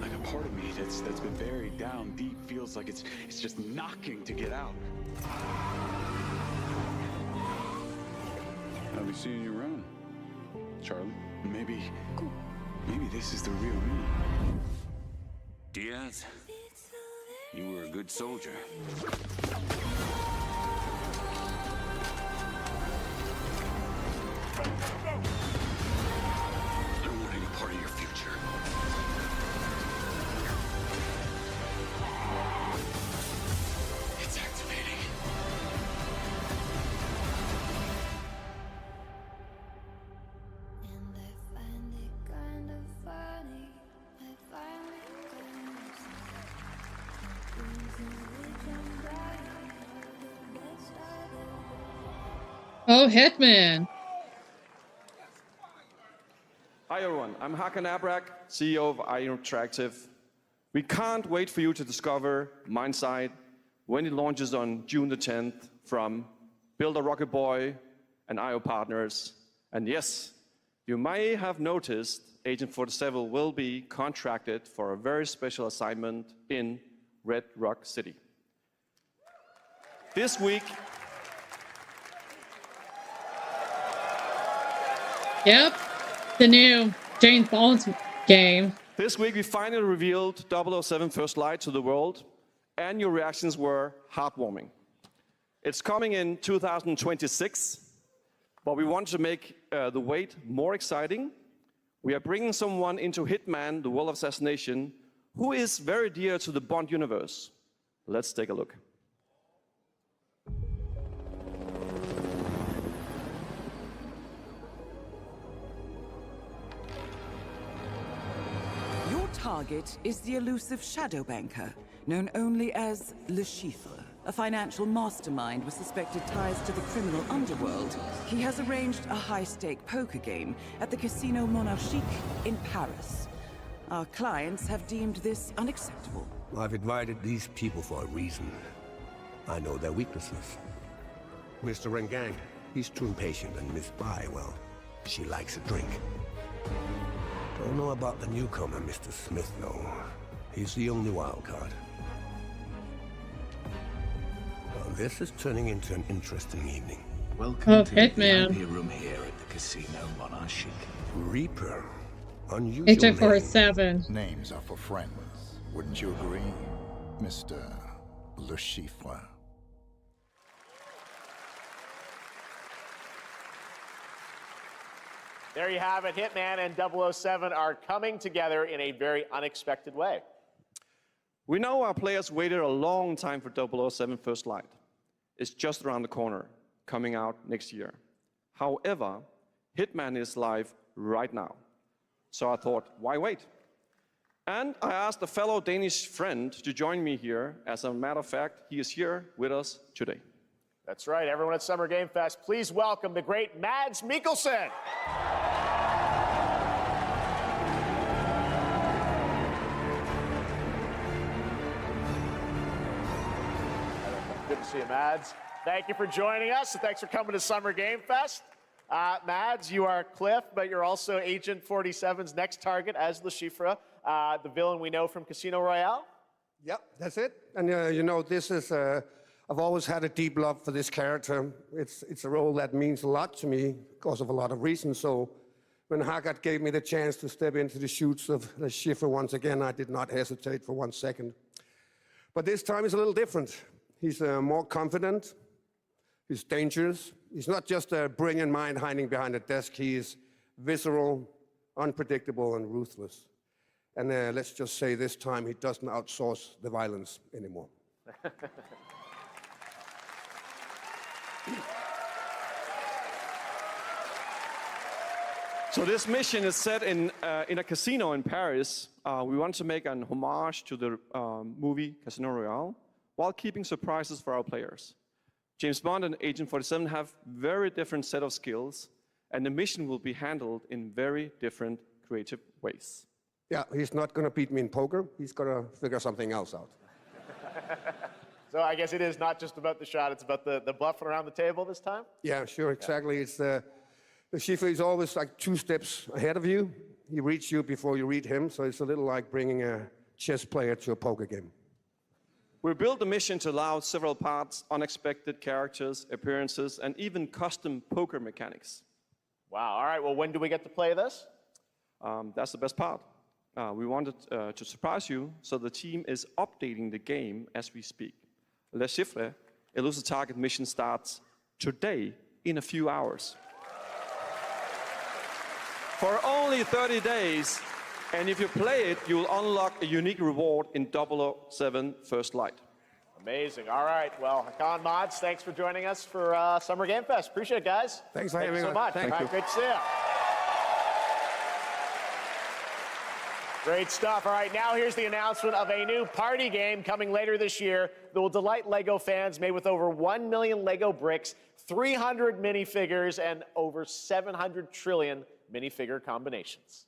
Like a part of me that's been buried down deep feels like it's just knocking to get out. I'll be seeing you around, Charlie. Maybe this is the real me. Diaz, you were a good soldier. I don't want any part of your future. It's activating. Oh, Hitman. Hi everyone, I'm Hakan Abrak, CEO of IO Interactive. We can't wait for you to discover Mindside when it launches on June the 10th from Builder Rocket Boy and IO partners. And yes, you may have noticed Agent 47 will be contracted for a very special assignment in Red Rock City. This week, Yep. the new James Bond game. This week we finally revealed 007 First Light to the world, and your reactions were heartwarming. It's coming in 2026, but we want to make the wait more exciting. We are bringing someone into Hitman, the World of Assassination, who is very dear to the Bond universe. Let's take a look. Your target is the elusive shadow banker, known only as Le Chiffre, a financial mastermind with suspected ties to the criminal underworld. He has arranged a high-stake poker game at the Casino Monarchique in Paris. Our clients have deemed this unacceptable. I've invited these people for a reason. I know their weaknesses. Mr. Rengang, he's too impatient, and Miss Bai, well, she likes a drink. Don't know about the newcomer, Mr. Smith, though. He's the only wild card. Well, this is turning into an interesting evening. Welcome to Hitman. the VIP room here at the Casino Monarchique. Reaper. Unusual Agent name. 47. Names are for friends. Wouldn't you agree, Mr. Le Chiffre? There you have it. Hitman and 007 are coming together in a very unexpected way. We know our players waited a long time for 007 First Light. It's just around the corner, coming out next year. However, Hitman is live right now. So I thought, why wait? And I asked a fellow Danish friend to join me here. As a matter of fact, he is here with us today. That's right, everyone at Summer Game Fest, please welcome the great Mads Mikkelsen. Good to see you, Mads. Thank you for joining us, and thanks for coming to Summer Game Fest. Mads, you are Cliff, but you're also Agent 47's next target as Le Chiffre, the villain we know from Casino Royale. Yep, that's it. And you know, this is, I've always had a deep love for this character. It's a role that means a lot to me because of a lot of reasons. So when Haggard gave me the chance to step into the shoes of Le Chiffre once again, I did not hesitate for 1 second. But this time is a little different. He's more confident. He's dangerous. He's not just a brilliant mind hiding behind a desk. He is visceral, unpredictable, and ruthless. And let's just say this time he doesn't outsource the violence anymore. So this mission is set in a casino in Paris. We want to make an homage to the movie Casino Royale while keeping surprises for our players. James Bond and Agent 47 have very different set of skills, and the mission will be handled in very different creative ways. Yeah, he's not going to beat me in poker. He's going to figure something else out. So I guess it is not just about the shot, it's about the bluffing around the table this time? Yeah, sure, exactly. It's the Chiffre is always like 2 steps ahead of you. He reads you before you read him, so it's a little like bringing a chess player to a poker game. We built the mission to allow several parts, unexpected characters, appearances, and even custom poker mechanics. Wow, all right, well, when do we get to play this? That's the best part. We wanted to surprise you, so the team is updating the game as we speak. Le Chiffre, Elusive Target mission starts today in a few hours. For only 30 days, and if you play it, you will unlock a unique reward in 007 First Light. Amazing. All right. Well, Hakan, Mods, thanks for joining us for Summer Game Fest. Appreciate it, guys. Thanks for having having so us. much. Thank All right, you. great to see you. Great stuff. All right, now here's the announcement of a new party game coming later this year that will delight LEGO fans, made with over 1 million LEGO bricks, 300 minifigures, and over 700 trillion minifigure combinations.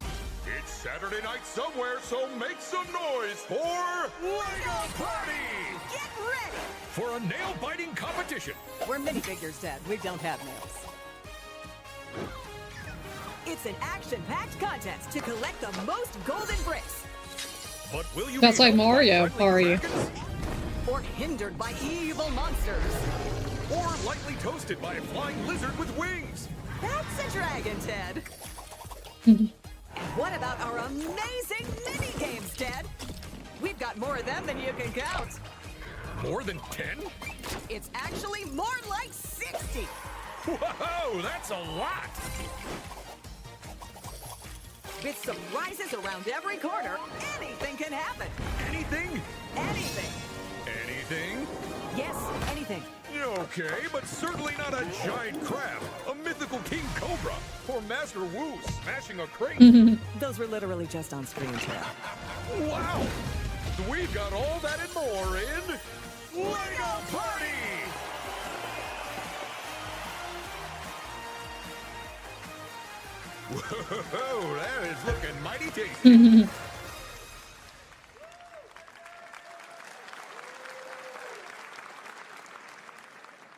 It's Saturday night somewhere, so make some noise for LEGO Party! Get ready! For a nail-biting competition. We're minifigures, Dad. We don't have nails. It's an action-packed contest to collect the most golden bricks. But will you That's be like helped by Mario friendly Party. dragons? Or hindered by evil monsters. Or lightly toasted by a flying lizard with wings? That's a dragon, Ted. And what about our amazing mini games, Dad? We've got more of them than you can count. More than 10? It's actually more like 60. Whoa, that's a lot! With surprises around every corner, anything can happen. Anything? Anything. Anything? Yes, anything. Okay, but certainly not a giant crab, a mythical king cobra, or Master Wu smashing a crate. Those were literally just on screen, Chad. Wow! We've got all that and more in LEGO Party! Whoa, that is looking mighty tasty.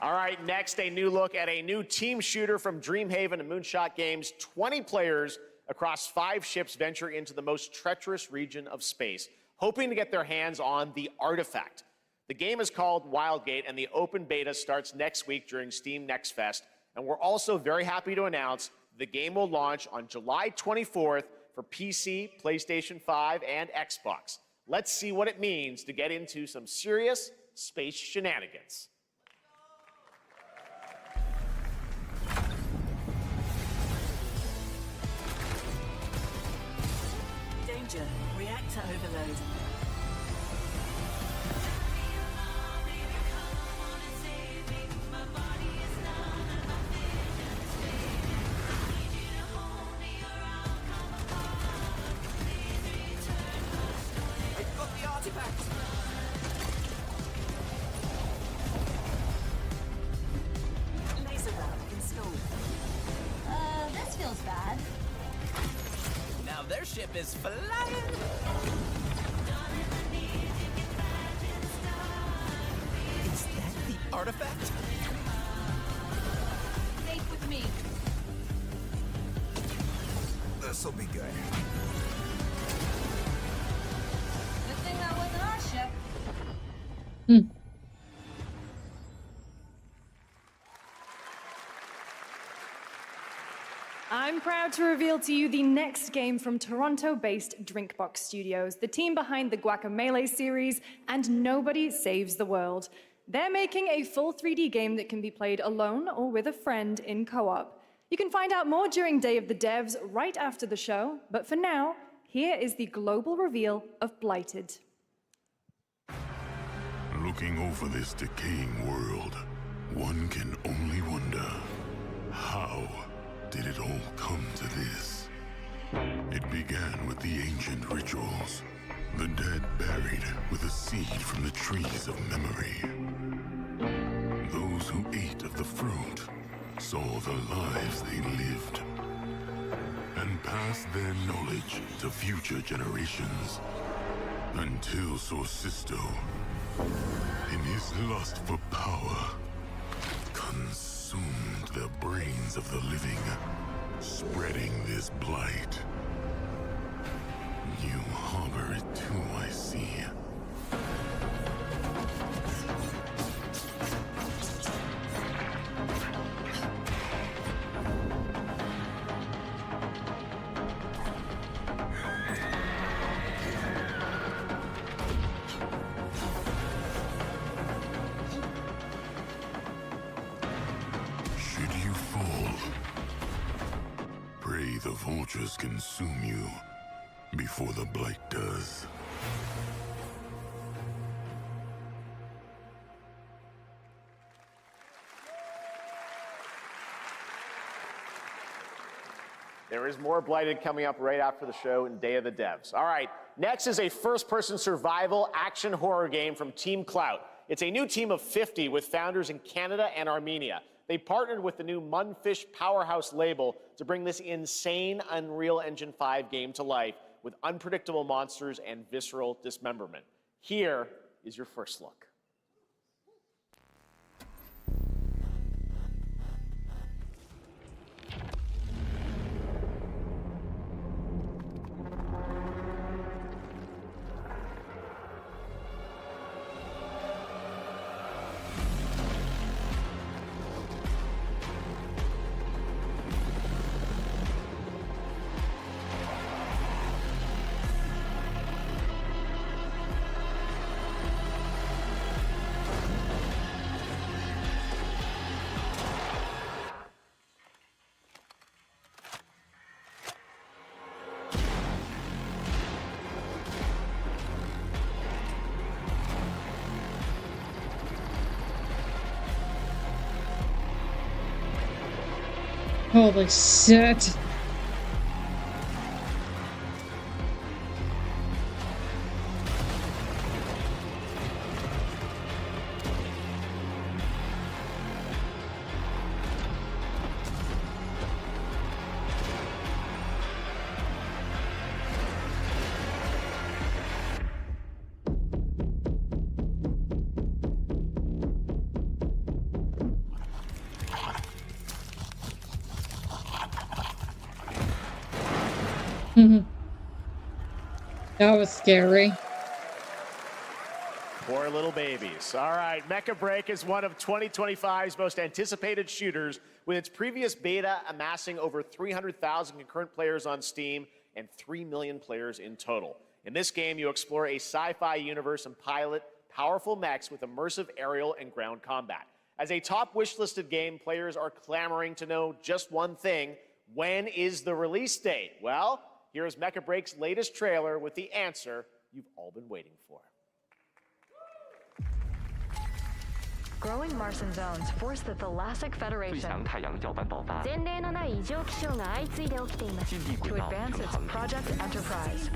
All right, next, a new look at a new team shooter from Dreamhaven and Moonshot Games. 20 players across 5 ships venture into the most treacherous region of space, hoping to get their hands on the artifact. The game is called Wildgate, and the open beta starts next week during Steam Next Fest. And we're also very happy to announce the game will launch on July 24th for PC, PlayStation 5, and Xbox. Let's see what it means to get into some serious space shenanigans. Danger. Reactor overload. I've got the artifact. Laser round installed. This feels bad. Now their ship is flying. Is that the artifact? Faith with me. This'll be good. Good thing that wasn't our ship. I'm proud to reveal to you the next game from Toronto-based Drinkbox Studios, the team behind the Guacamelee series and Nobody Saves the World. They're making a full 3D game that can be played alone or with a friend in co-op. You can find out more during Day of the Devs right after the show, but for now, here is the global reveal of Blighted. Looking over this decaying world, one can only wonder, how did it all come to this? It began with the ancient rituals, the dead buried with a seed from the trees of memory. Those who ate of the fruit saw the lives they lived and passed their knowledge to future generations until Sorcisto, in his lust for power, consumed the brains of the living, spreading this blight. You harbor it too, I see. Pray the vultures consume you before the blight does. There is more Blighted coming up right after the show in Day of the Devs. All right, next is a first-person survival action horror game from Team Clout. It's a new team of 50 with founders in Canada and Armenia. They partnered with the new Munfish Powerhouse label to bring this insane Unreal Engine 5 game to life with unpredictable monsters and visceral dismemberment. Here is your first look. Holy shit. That was scary. Poor little babies. All right, Mecha Break is one of 2025's most anticipated shooters, with its previous beta amassing over 300,000 concurrent players on Steam and 3 million players in total. In this game, you explore a sci-fi universe and pilot powerful mechs with immersive aerial and ground combat. As a top wishlisted game, players are clamoring to know just one thing: when is the release date? Well, here's Mecha Break's latest trailer with the answer you've all been waiting for. Growing Martian zones force the Thalassic Federation to advance its Project Enterprise.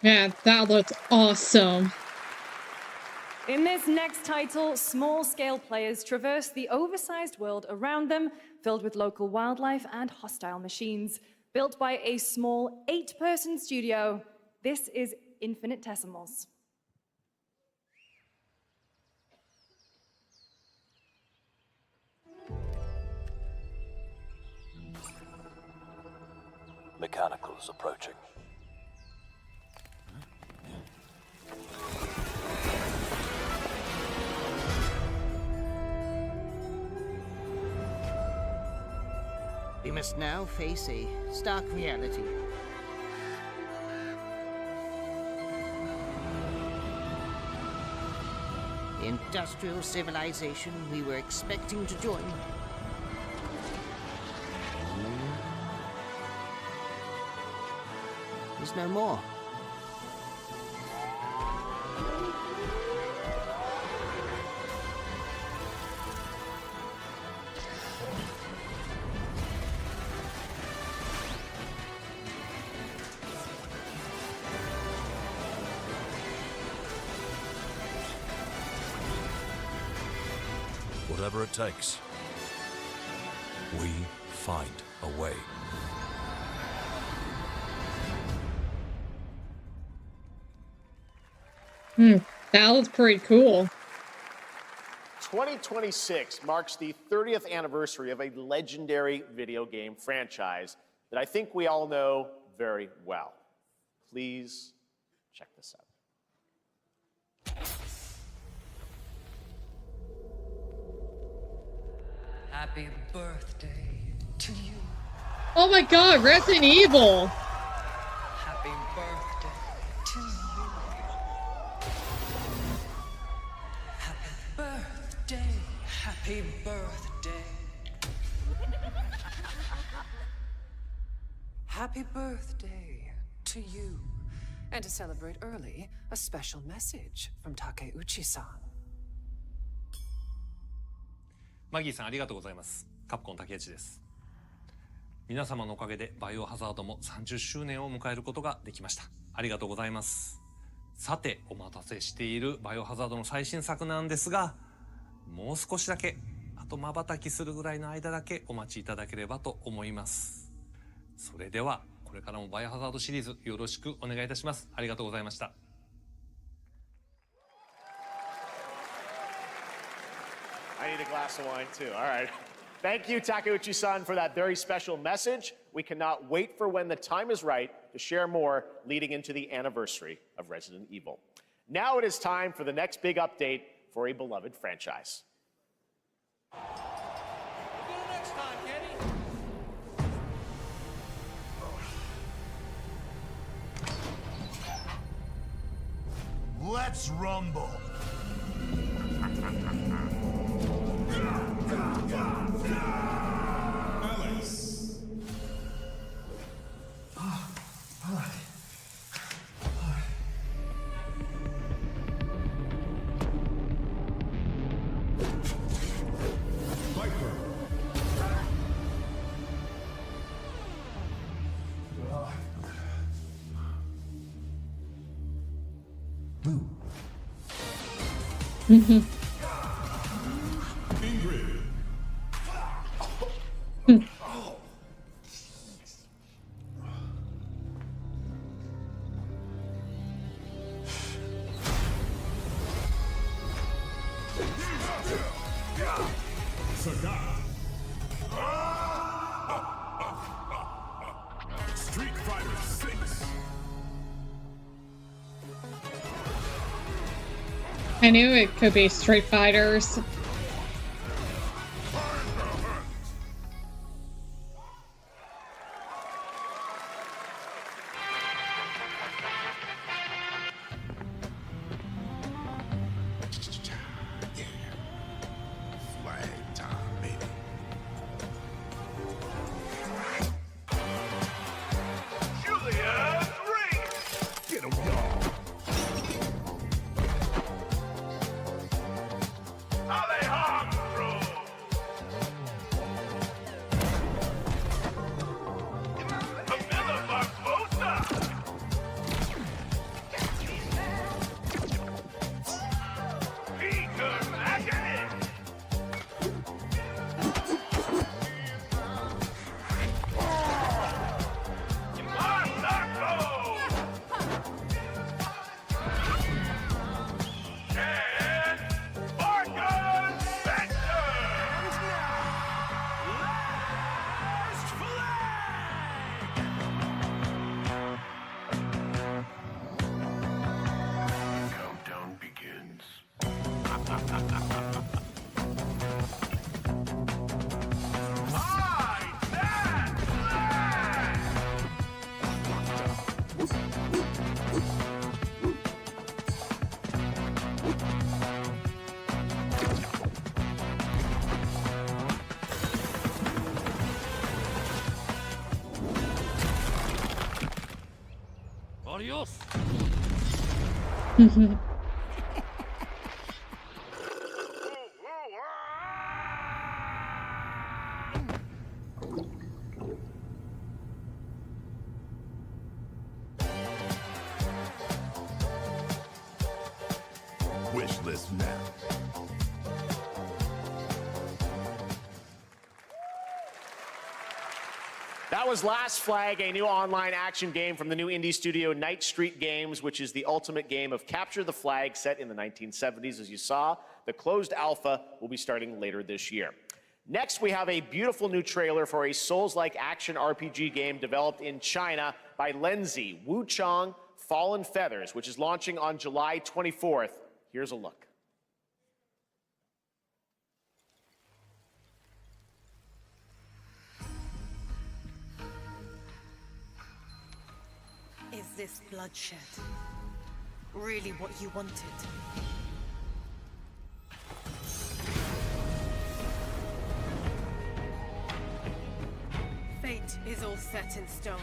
Man, that looked awesome. In this next title, small-scale players traverse the oversized world around them, filled with local wildlife and hostile machines. Built by a small 8-person studio, this is Infinitesimals. Mechanicals approaching. We must now face a stark reality. The industrial civilization we were expecting to join is no more. Whatever it takes, we find a way. That was pretty cool. 2026 marks the 30th anniversary of a legendary video game franchise that I think we all know very well. Please check this out. Happy birthday to you. Oh my god, Resident Evil! Happy birthday to you. Happy birthday. Happy birthday. Happy birthday to you. And to celebrate early, a special message from Takeuchi-san. マギーさんありがとうございます。カプコン竹内です。皆様のおかげでバイオハザードも30周年を迎えることができました。ありがとうございます。さて、お待たせしているバイオハザードの最新作なんですが、もう少しだけ、あと瞬きするぐらいの間だけお待ちいただければと思います。それでは、これからもバイオハザードシリーズよろしくお願いいたします。ありがとうございました。I need a glass of wine too. All right. Thank you, Takeuchi-san, for that very special message. We cannot wait for when the time is right to share more leading into the anniversary of Resident Evil. Now it is time for the next big update for a beloved franchise. Let's rumble. Alice. All right. Viper. Blue. Mhm. Ingrid. Sagat. Street Fighter 6. I knew it could be Street Fighters. Flag time, baby. Julia's ring. Get 'em, y'all. Alejandro. Camilla Barbosa. Peter Magnet. Marco. And Marcus Spencer. Last flag. Countdown begins. Hide that flag! Adios! Wish list now. That was Last Flag, a new online action game from the new indie studio Night Street Games, which is the ultimate game of capture the flag set in the 1970s. As you saw, the closed alpha will be starting later this year. Next, we have a beautiful new trailer for a Souls-like action RPG game developed in China by Lenzi, Wuchang Fallen Feathers, which is launching on July 24th. Here's a look. this bloodshed really what you wanted? Fate is all set in stone.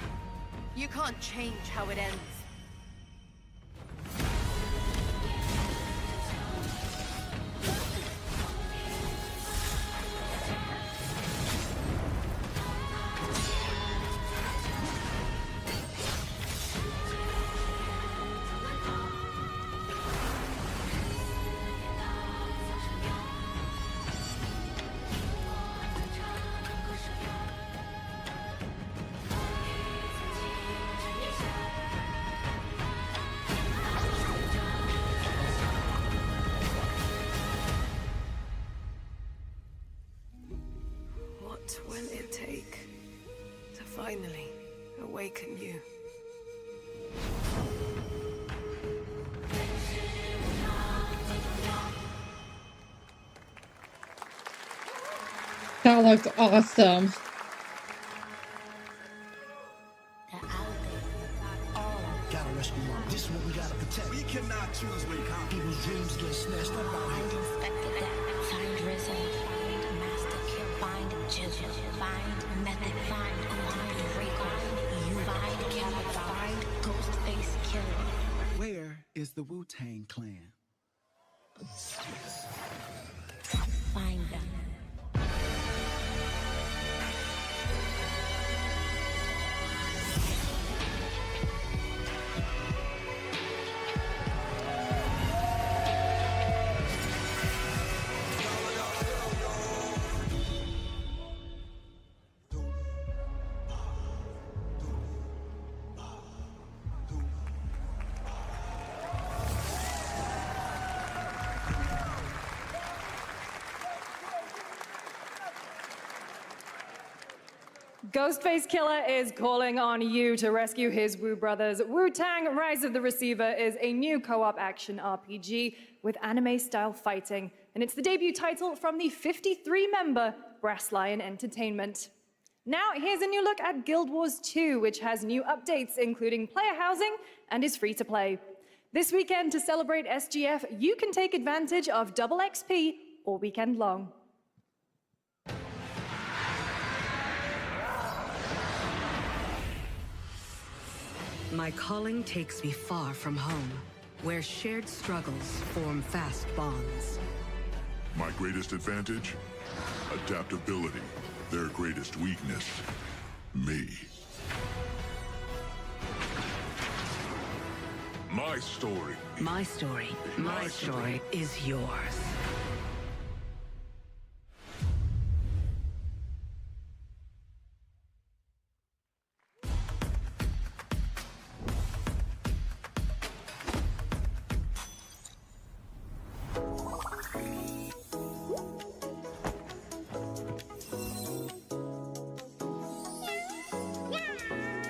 You can't change how it ends. What will it take to finally awaken you? That looked awesome. Gotta rescue mom. This is what we gotta protect. We cannot choose when people's dreams get snatched up out here. Find Inspector Death, find Rizzo, find Master Kill, find Jizzle, find Method, find Recon, you find Capital, find Ghostface Killer. Where is the Wu-Tang Clan? Find them. Ghostface Killer is calling on you to rescue his Wu brothers. Wu-Tang Rise of the Receiver is a new co-op action RPG with anime-style fighting, and it's the debut title from the 53-member Brass Lion Entertainment. Now, here's a new look at Guild Wars 2, which has new updates, including player housing, and is free to play. This weekend, to celebrate SGF, you can take advantage of double XP all weekend long. My calling takes me far from home, where shared struggles form fast bonds. My greatest advantage? Adaptability. Their greatest weakness? Me. My story. My story is yours.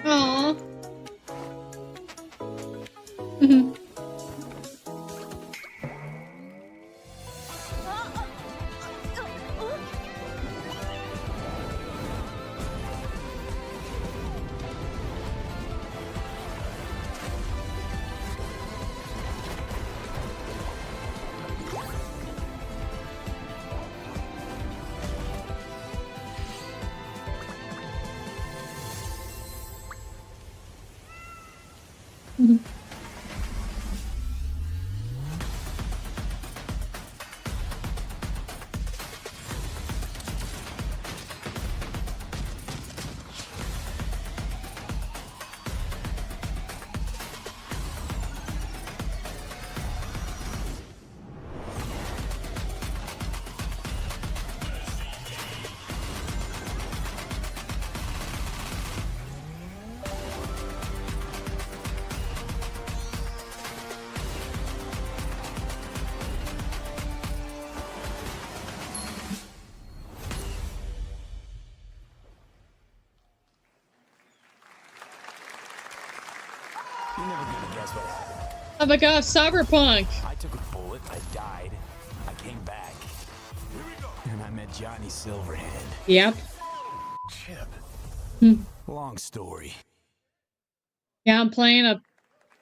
Aww. You're never gonna guess what happened. Oh my god, Cyberpunk! I took a bullet, I died, I came back. And I met Johnny Silverhand. Yep. Chip. Hmm. Long story. Yeah, I'm playing a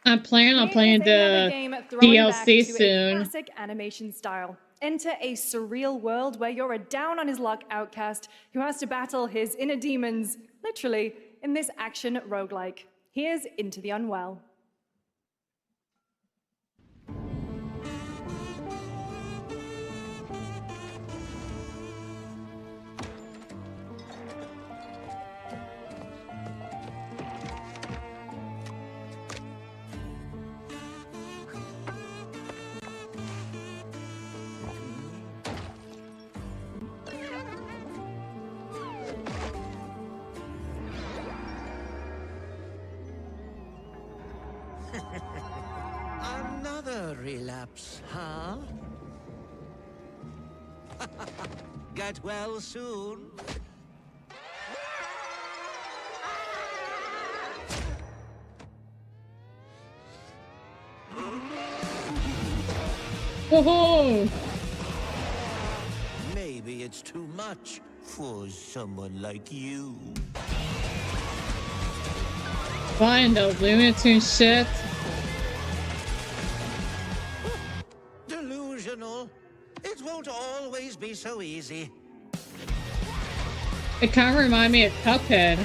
I'm planning on Here playing is another the game throwing back DLC to a soon. classic animation style. Enter a surreal world where you're a down-on-his-luck outcast who has to battle his inner demons, literally, in this action roguelike. Here's Into the Unwell. Another relapse, huh? Get well soon. Woohoo! Maybe it's too much for someone like you. Fine, the Looney Tunes shit. Delusional. It won't always be so easy. It kind of reminds me of Cuphead.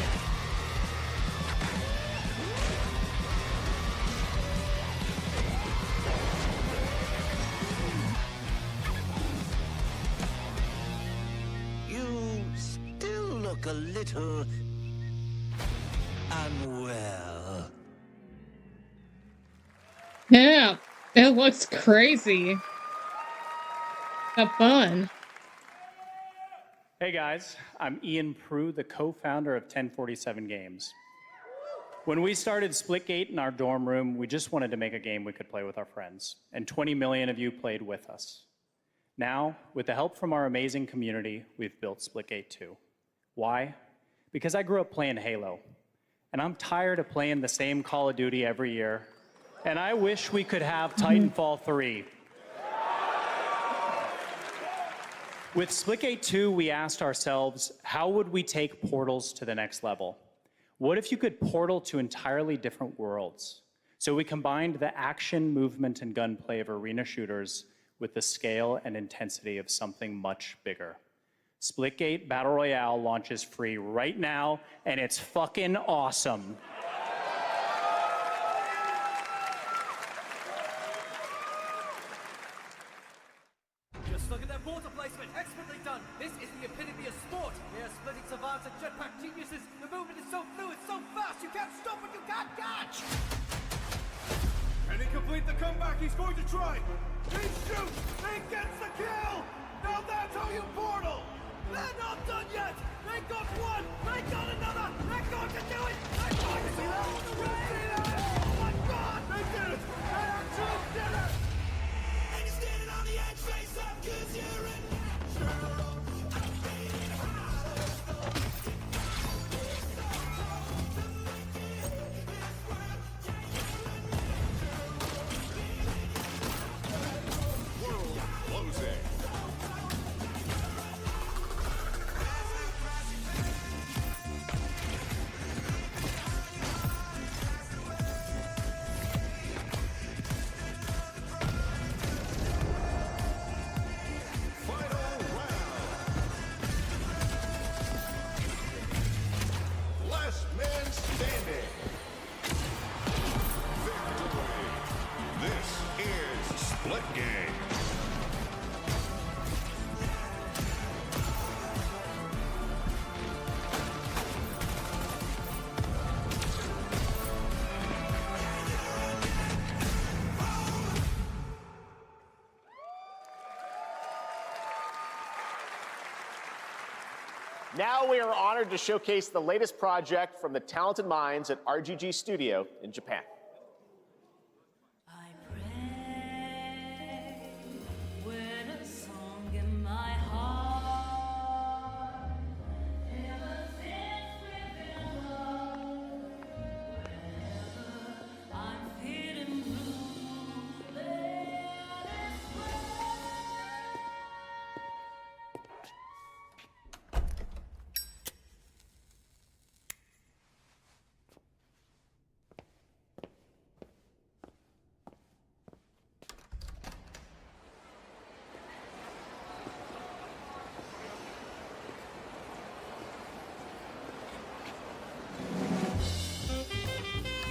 You still look a little unwell. Yeah, it looks crazy. Have fun. Hey guys, I'm Ian Prue, the co-founder of 1047 Games. When we started Splitgate in our dorm room, we just wanted to make a game we could play with our friends, and 20 million of you played with us. Now, with the help from our amazing community, we've built Splitgate 2. Why? Because I grew up playing Halo, and I'm tired of playing the same Call of Duty every year, and I wish we could have Titanfall 3. With Splitgate 2, we asked ourselves, how would we take portals to the next level? What if you could portal to entirely different worlds? So we combined the action, movement, and gunplay of arena shooters with the scale and intensity of something much bigger. Splitgate Battle Royale launches free right now, and it's fucking awesome. Just look at that water placement, expertly done. This is the epitome of sport. We are splitting savants and jetpack geniuses. The movement is so fluid, so fast, you can't stop what you can't catch. Can he complete the comeback? He's going to try. He shoots. He gets the kill. Now that's how you portal. They're not done yet. They got one. They got another. They're going to do it. They're going to go all the way. Oh my God! They did it. They actually did it. And you're standing on the edge, face up, 'cause you're a natural. World closing. Final round. Last man standing. Victory. This is Splitgate. Now we are honored to showcase the latest project from the talented minds at RGG Studio in Japan. With a song in my heart, ever since we've been alone, wherever I'm feeling blue, let it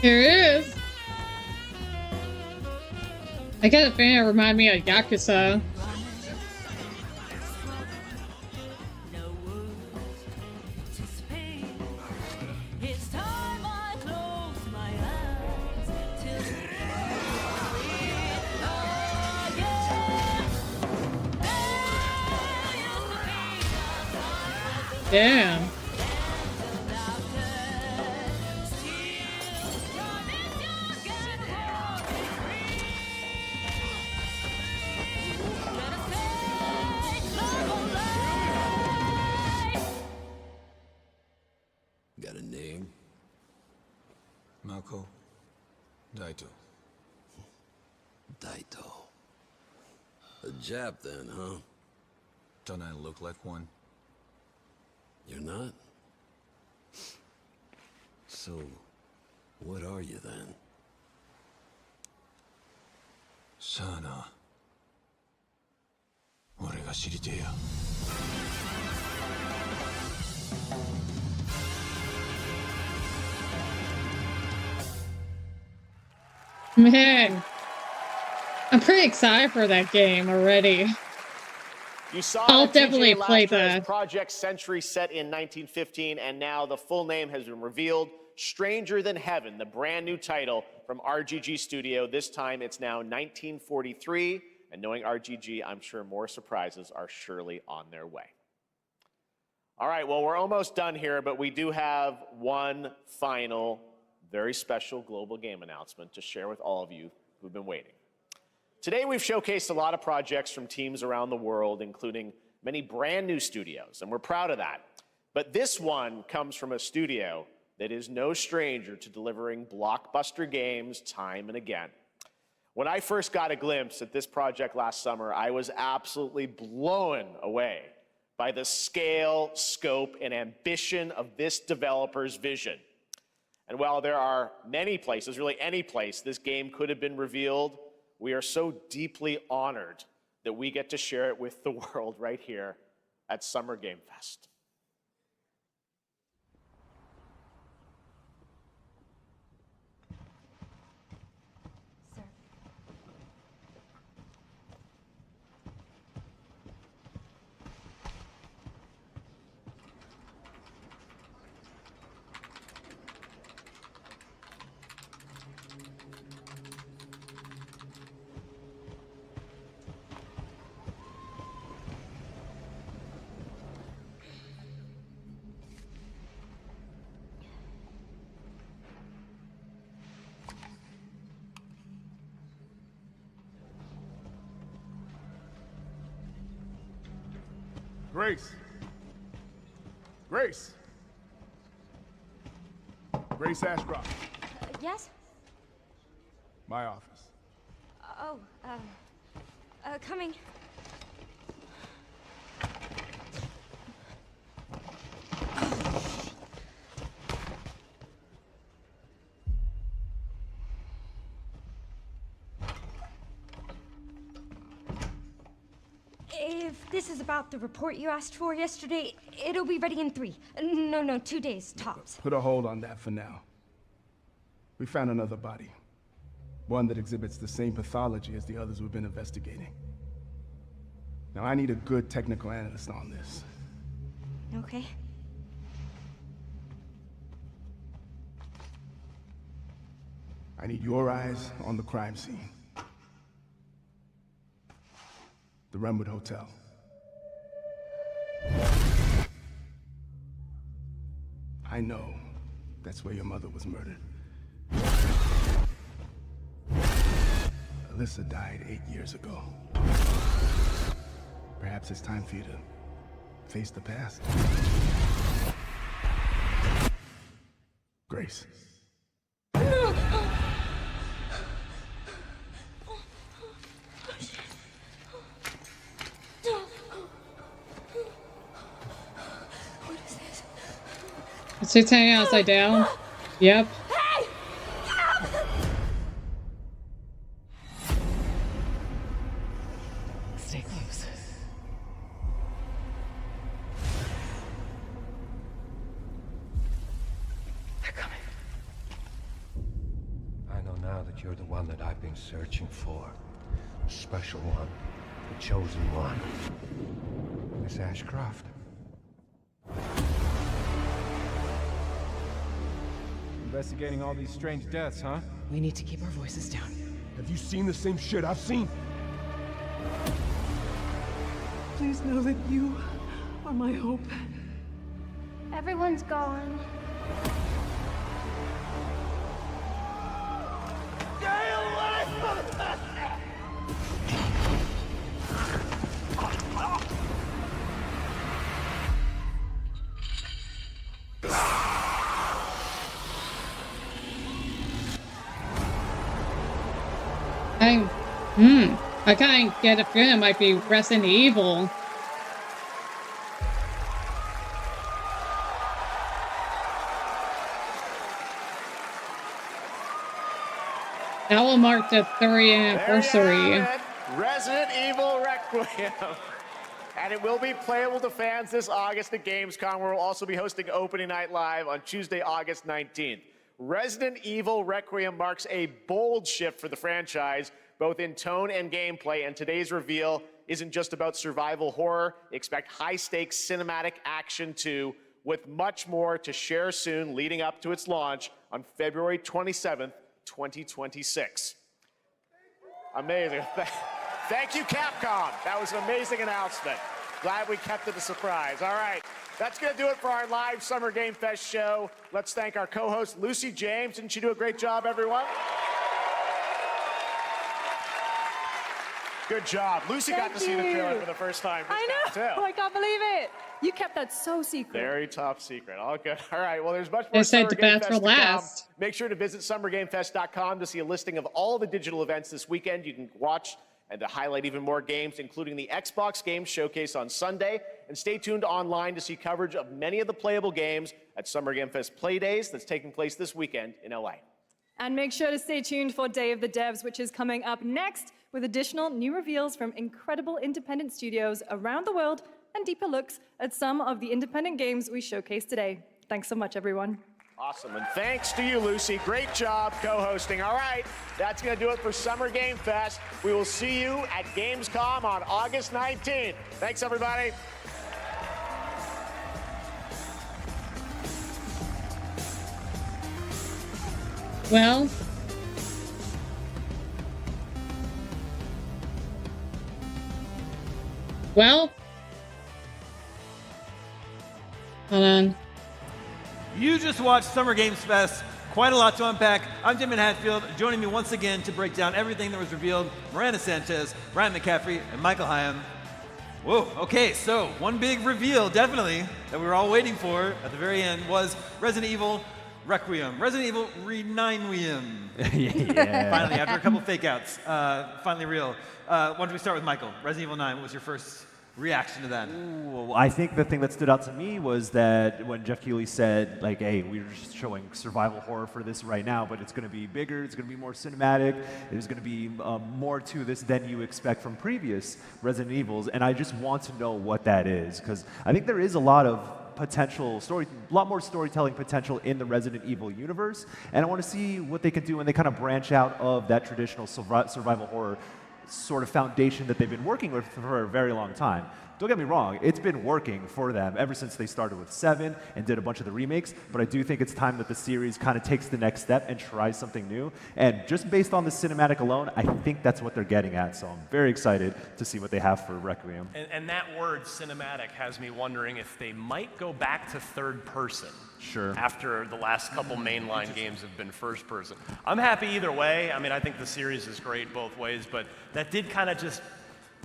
Here it is. I get a feeling it remind me of Yakuza. Damn. Got a name? Mako. Daito. Daito. A Jap then, huh? Don't I look like one? You're not? So, what are you then? Sana. 俺が知りてえや。Man, I'm pretty excited for that game already. You saw I'll that definitely TJ play Lasher as that. Project Century set in 1915, and now the full name has been revealed. Stranger Than Heaven, the brand new title from RGG Studio. This time it's now 1943, and knowing RGG, I'm sure more surprises are surely on their way. All right, well, we're almost done here, but we do have one final, very special global game announcement to share with all of you who've been waiting. Today, we've showcased a lot of projects from teams around the world, including many brand new studios, and we're proud of that. But this one comes from a studio that is no stranger to delivering blockbuster games time and again. When I first got a glimpse at this project last summer, I was absolutely blown away by the scale, scope, and ambition of this developer's vision. And while there are many places, really any place, this game could have been revealed, we are so deeply honored that we get to share it with the world right here at Summer Game Fest. Grace. Grace. Grace Ashcroft. Yes? My office. Oh, coming. If this is about the report you asked for yesterday, it'll be ready in 3. No, 2 days, tops. Put a hold on that for now. We found another body. One that exhibits the same pathology as the others we've been investigating. Now, I need a good technical analyst on this. Okay. I need your eyes on the crime scene. The Renwood Hotel. I know that's where your mother was murdered. Alyssa died 8 years ago. Perhaps it's time for you to face the past. Grace. Is he hanging upside down? Yep. Hey! Help! Stay close. They're coming. you're the one that I've been searching for. The special one. The chosen one. Miss Ashcroft. Investigating all these strange deaths, huh? We need to keep our voices down. Have you seen the same shit I've seen? Please know that you are my hope. Everyone's gone. I kind of get a feeling it might be Resident Evil. That will mark the 30th anniversary. Resident Evil Requiem. And it will be playable to fans this August at Gamescom, where we'll also be hosting Opening Night Live on Tuesday, August 19th. Resident Evil Requiem marks a bold shift for the franchise, both in tone and gameplay, and today's reveal isn't just about survival horror. Expect high-stakes cinematic action too, with much more to share soon leading up to its launch on February 27th, 2026. Amazing. Thank you, Capcom. That was an amazing announcement. Glad we kept it a surprise. All right, that's going to do it for our live Summer Game Fest show. Let's thank our co-host, Lucy James. Didn't she do a great job, everyone? Good job. Lucy got to see the trailer for the first time. I know. Oh, I can't believe it. You kept that so secret. Very top secret. All good. All right. Well, there's much more They said Summer the Game best Fest for to come. last. Make sure to visit summergamefest.com to see a listing of all the digital events this weekend. You can watch and to highlight even more games, including the Xbox Games Showcase on Sunday. And stay tuned online to see coverage of many of the playable games at Summer Game Fest Play Days that's taking place this weekend in LA. And make sure to stay tuned for Day of the Devs, which is coming up next with additional new reveals from incredible independent studios around the world and deeper looks at some of the independent games we showcased today. Thanks so much, everyone. Awesome, and thanks to you, Lucy. Great job co-hosting. All right, that's going to do it for Summer Game Fest. We will see you at Gamescom on August 19th. Thanks, everybody. Well, hold on. You just watched Summer Games Fest. Quite a lot to unpack. I'm Damon Hatfield. Joining me once again to break down everything that was revealed, Miranda Sanchez, Brian McCaffrey, and Michael Hyam. Whoa, okay, so one big reveal, definitely, that we were all waiting for at the very end was Resident Evil Requiem. Resident Evil Re-9-Weem. Yeah. Finally, after a couple fake outs, finally real. Why don't we start with Michael? Resident Evil 9, what was your first reaction to that? Ooh, I think the thing that stood out to me was that when Jeff Keighley said, like, hey, we're just showing survival horror for this right now, but it's going to be bigger, it's going to be more cinematic, there's going to be more to this than you expect from previous Resident Evils, and I just want to know what that is, because I think there is a lot of a lot more storytelling potential in the Resident Evil universe, and I want to see what they can do when they kind of branch out of that traditional survival horror sort of foundation that they've been working with for a very long time. Don't get me wrong, it's been working for them ever since they started with 7 and did a bunch of the remakes, but I do think it's time that the series kind of takes the next step and tries something new. And just based on the cinematic alone, I think that's what they're getting at, so I'm very excited to see what they have for Requiem. And that word, cinematic, has me wondering if they might go back to third person. Sure. After the last couple mainline games have been first person. I'm happy either way. I mean, I think the series is great both ways, but that did kind of just,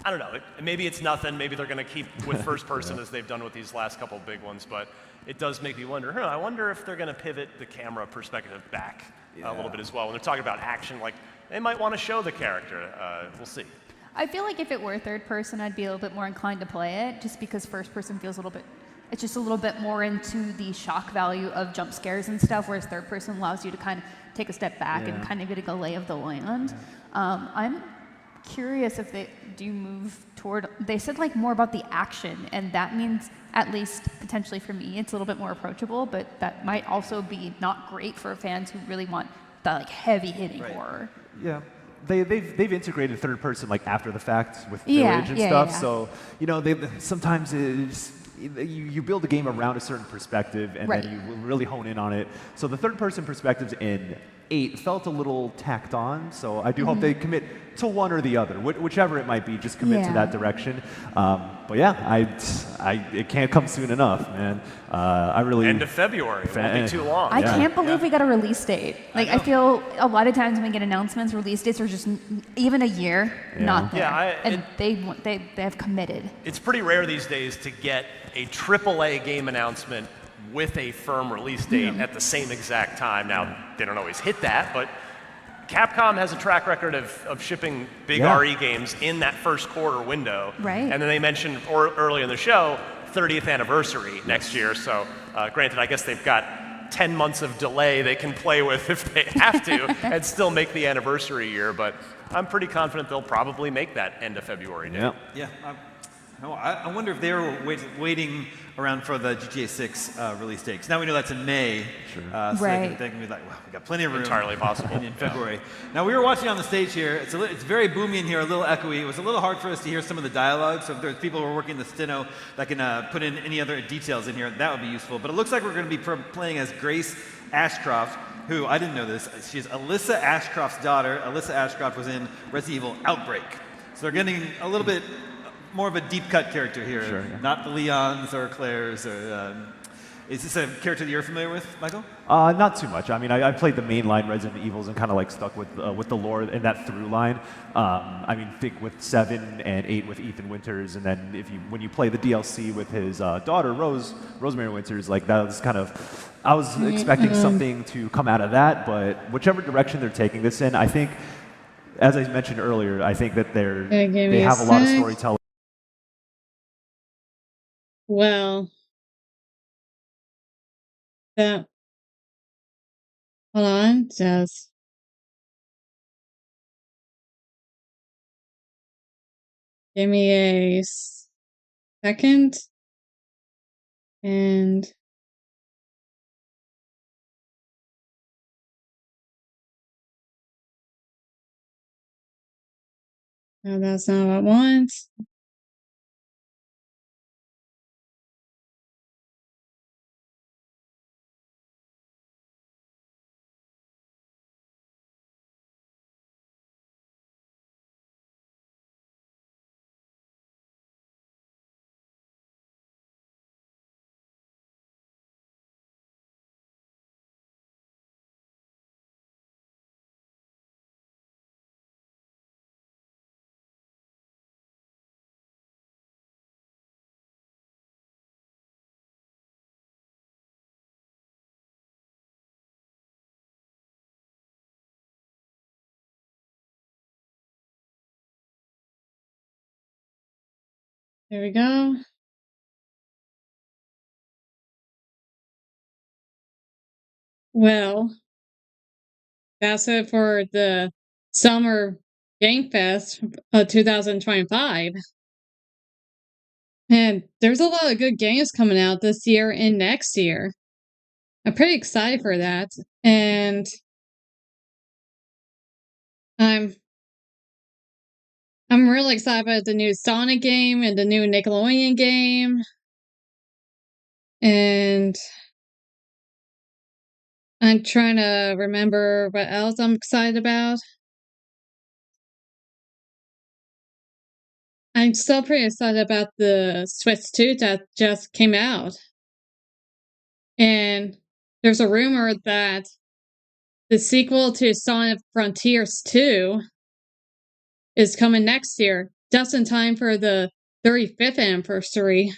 I don't know, maybe it's nothing, maybe they're going to keep with first person as they've done with these last couple big ones, but it does make me wonder, I wonder if they're going to pivot the camera perspective back a little bit as well. When they're talking about action, like, they might want to show the character. We'll see. I feel like if it were third person, I'd be a little bit more inclined to play it, just because first person feels a little bit, it's just a little bit more into the shock value of jump scares and stuff, whereas third person allows you to kind of take a step back and kind of get a lay of the land. I'm curious if they do move toward, they said like more about the action, and that means, at least potentially for me, it's a little bit more approachable, but that might also be not great for fans who really want the like heavy hitting horror. Yeah. They've integrated third person like after the fact with Yeah, Village and yeah, stuff. yeah. So sometimes you build a game around a certain perspective and Right. then you really hone in on it. So the third person perspectives in 8 felt a little tacked on. So I do hope they commit to one or the other, whichever it might be. Just commit to Yeah. that direction. But yeah, it can't come soon enough, man. I really End of February. It won't be too long. I can't believe we got a release date. Like, I feel a lot of times when we get announcements, release dates are just even a year not there. Yeah, they have committed. It's pretty rare these days to get a AAA game announcement with a firm release date at the same exact time. Now, they don't always hit that, but Capcom has a track record of shipping big RE games in that first quarter window. Right. And then they mentioned earlier in the show, 30th anniversary next year. So granted, I guess they've got 10 months of delay they can play with if they have to and still make the anniversary year. But I'm pretty confident they'll probably make that end of February date. Yeah. I wonder if they were waiting around for the GTA 6 release date. 'Cause now we know that's in May. Sure. So Right. they can be like, well, we got plenty of room. Entirely possible. In February. Now, we were watching on the stage here. It's very boomy in here, a little echoey. It was a little hard for us to hear some of the dialogue. So if there's people who are working the steno that can put in any other details in here, that would be useful. But it looks like we're going to be playing as Grace Ashcroft, who, I didn't know this, she's Alyssa Ashcroft's daughter. Alyssa Ashcroft was in Resident Evil Outbreak. So they're getting a little bit more of a deep cut character here, Sure, not the Leons or Claires. Is this a character that you're familiar with, Michael? Not too much. I mean, I played the mainline Resident Evils and kind of like stuck with the lore and that through line. I mean, think with 7 and 8 with Ethan Winters, and then when you play the DLC with his daughter Rosemary Winters, like that was kind of. I was expecting something to come out of that, but whichever direction they're taking this in, I think, as I mentioned earlier, I think that they have a lot of storytelling. Well, hold on, just give me a second, and no, that's not what I want. There we go. Well, that's it for the Summer Game Fest 2025. And there's a lot of good games coming out this year and next year. I'm pretty excited for that. And I'm really excited about the new Sonic game and the new Nickelodeon game. And I'm trying to remember what else I'm excited about. I'm still pretty excited about the Switch 2 that just came out. And there's a rumor that the sequel to Sonic Frontiers 2 is coming next year, just in time for the 35th anniversary.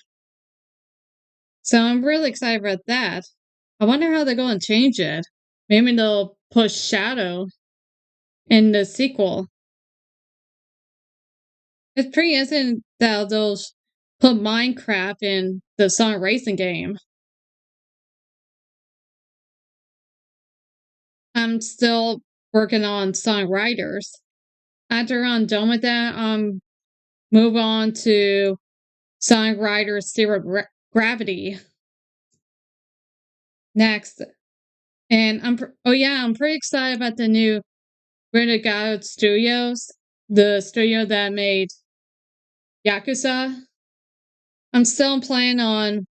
So I'm really excited about that. I wonder how they're going to change it. Maybe they'll push Shadow in the sequel. It's pretty interesting that they'll put Minecraft in the Sonic Racing game. I'm still working on Sonic Riders. After I'm done with that, move on to Sonic Riders Zero Gravity next. And I'm pretty excited about the new Renegade Studios, the studio that made Yakuza. I'm still planning on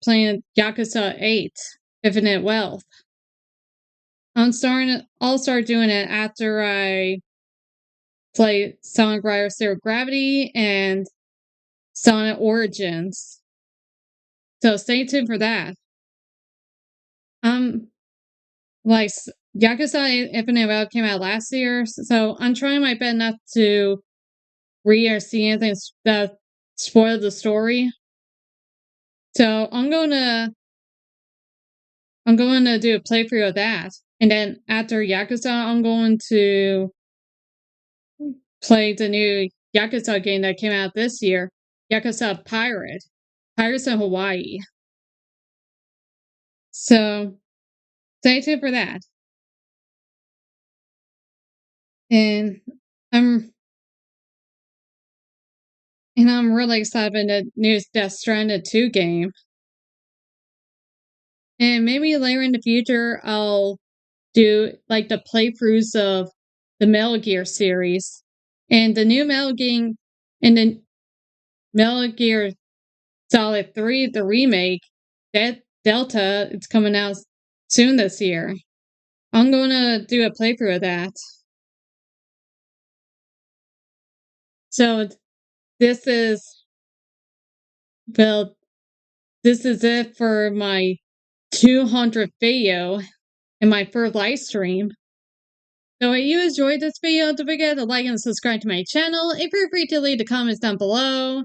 playing Yakuza 8, Infinite Wealth. I'll start doing it after I play Sonic Riders Zero Gravity and Sonic Origins. So stay tuned for that. Like Yakuza Infinite Wealth came out last year, so I'm trying my best not to read or see anything that spoiled the story. So I'm gonna do a playthrough of that, and then after Yakuza, I'm going to play the new Yakuza game that came out this year, Yakuza Pirates in Hawaii. So stay tuned for that. And I'm really excited about the new Death Stranding 2 game. And maybe later in the future, I'll do like the playthroughs of the Metal Gear series. And the new Metal Gear, and the Metal Gear Solid 3, the remake, that Delta, it's coming out soon this year. I'm gonna do a playthrough of that. So this is it for my 200th video in my first live stream. So if you enjoyed this video, don't forget to like and subscribe to my channel. And feel free to leave the comments down below.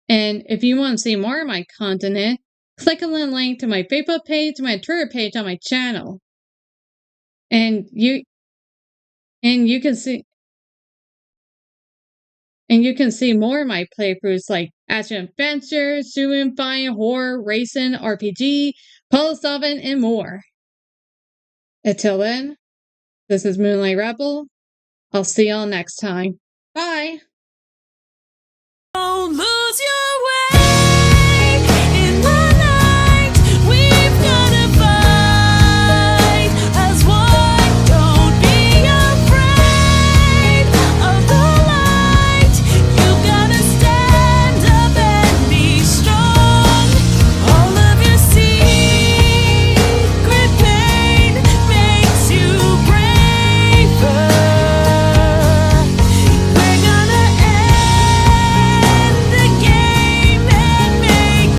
And if you want to see more of my content, click on the link to my Facebook page, my Twitter page on my channel. And you can see more of my playthroughs like action adventure, shooting, fighting, horror, racing, RPG, puzzle solving, and more. Until then, this is Moonlight Rebel. I'll see y'all next time. Bye! Don't lose your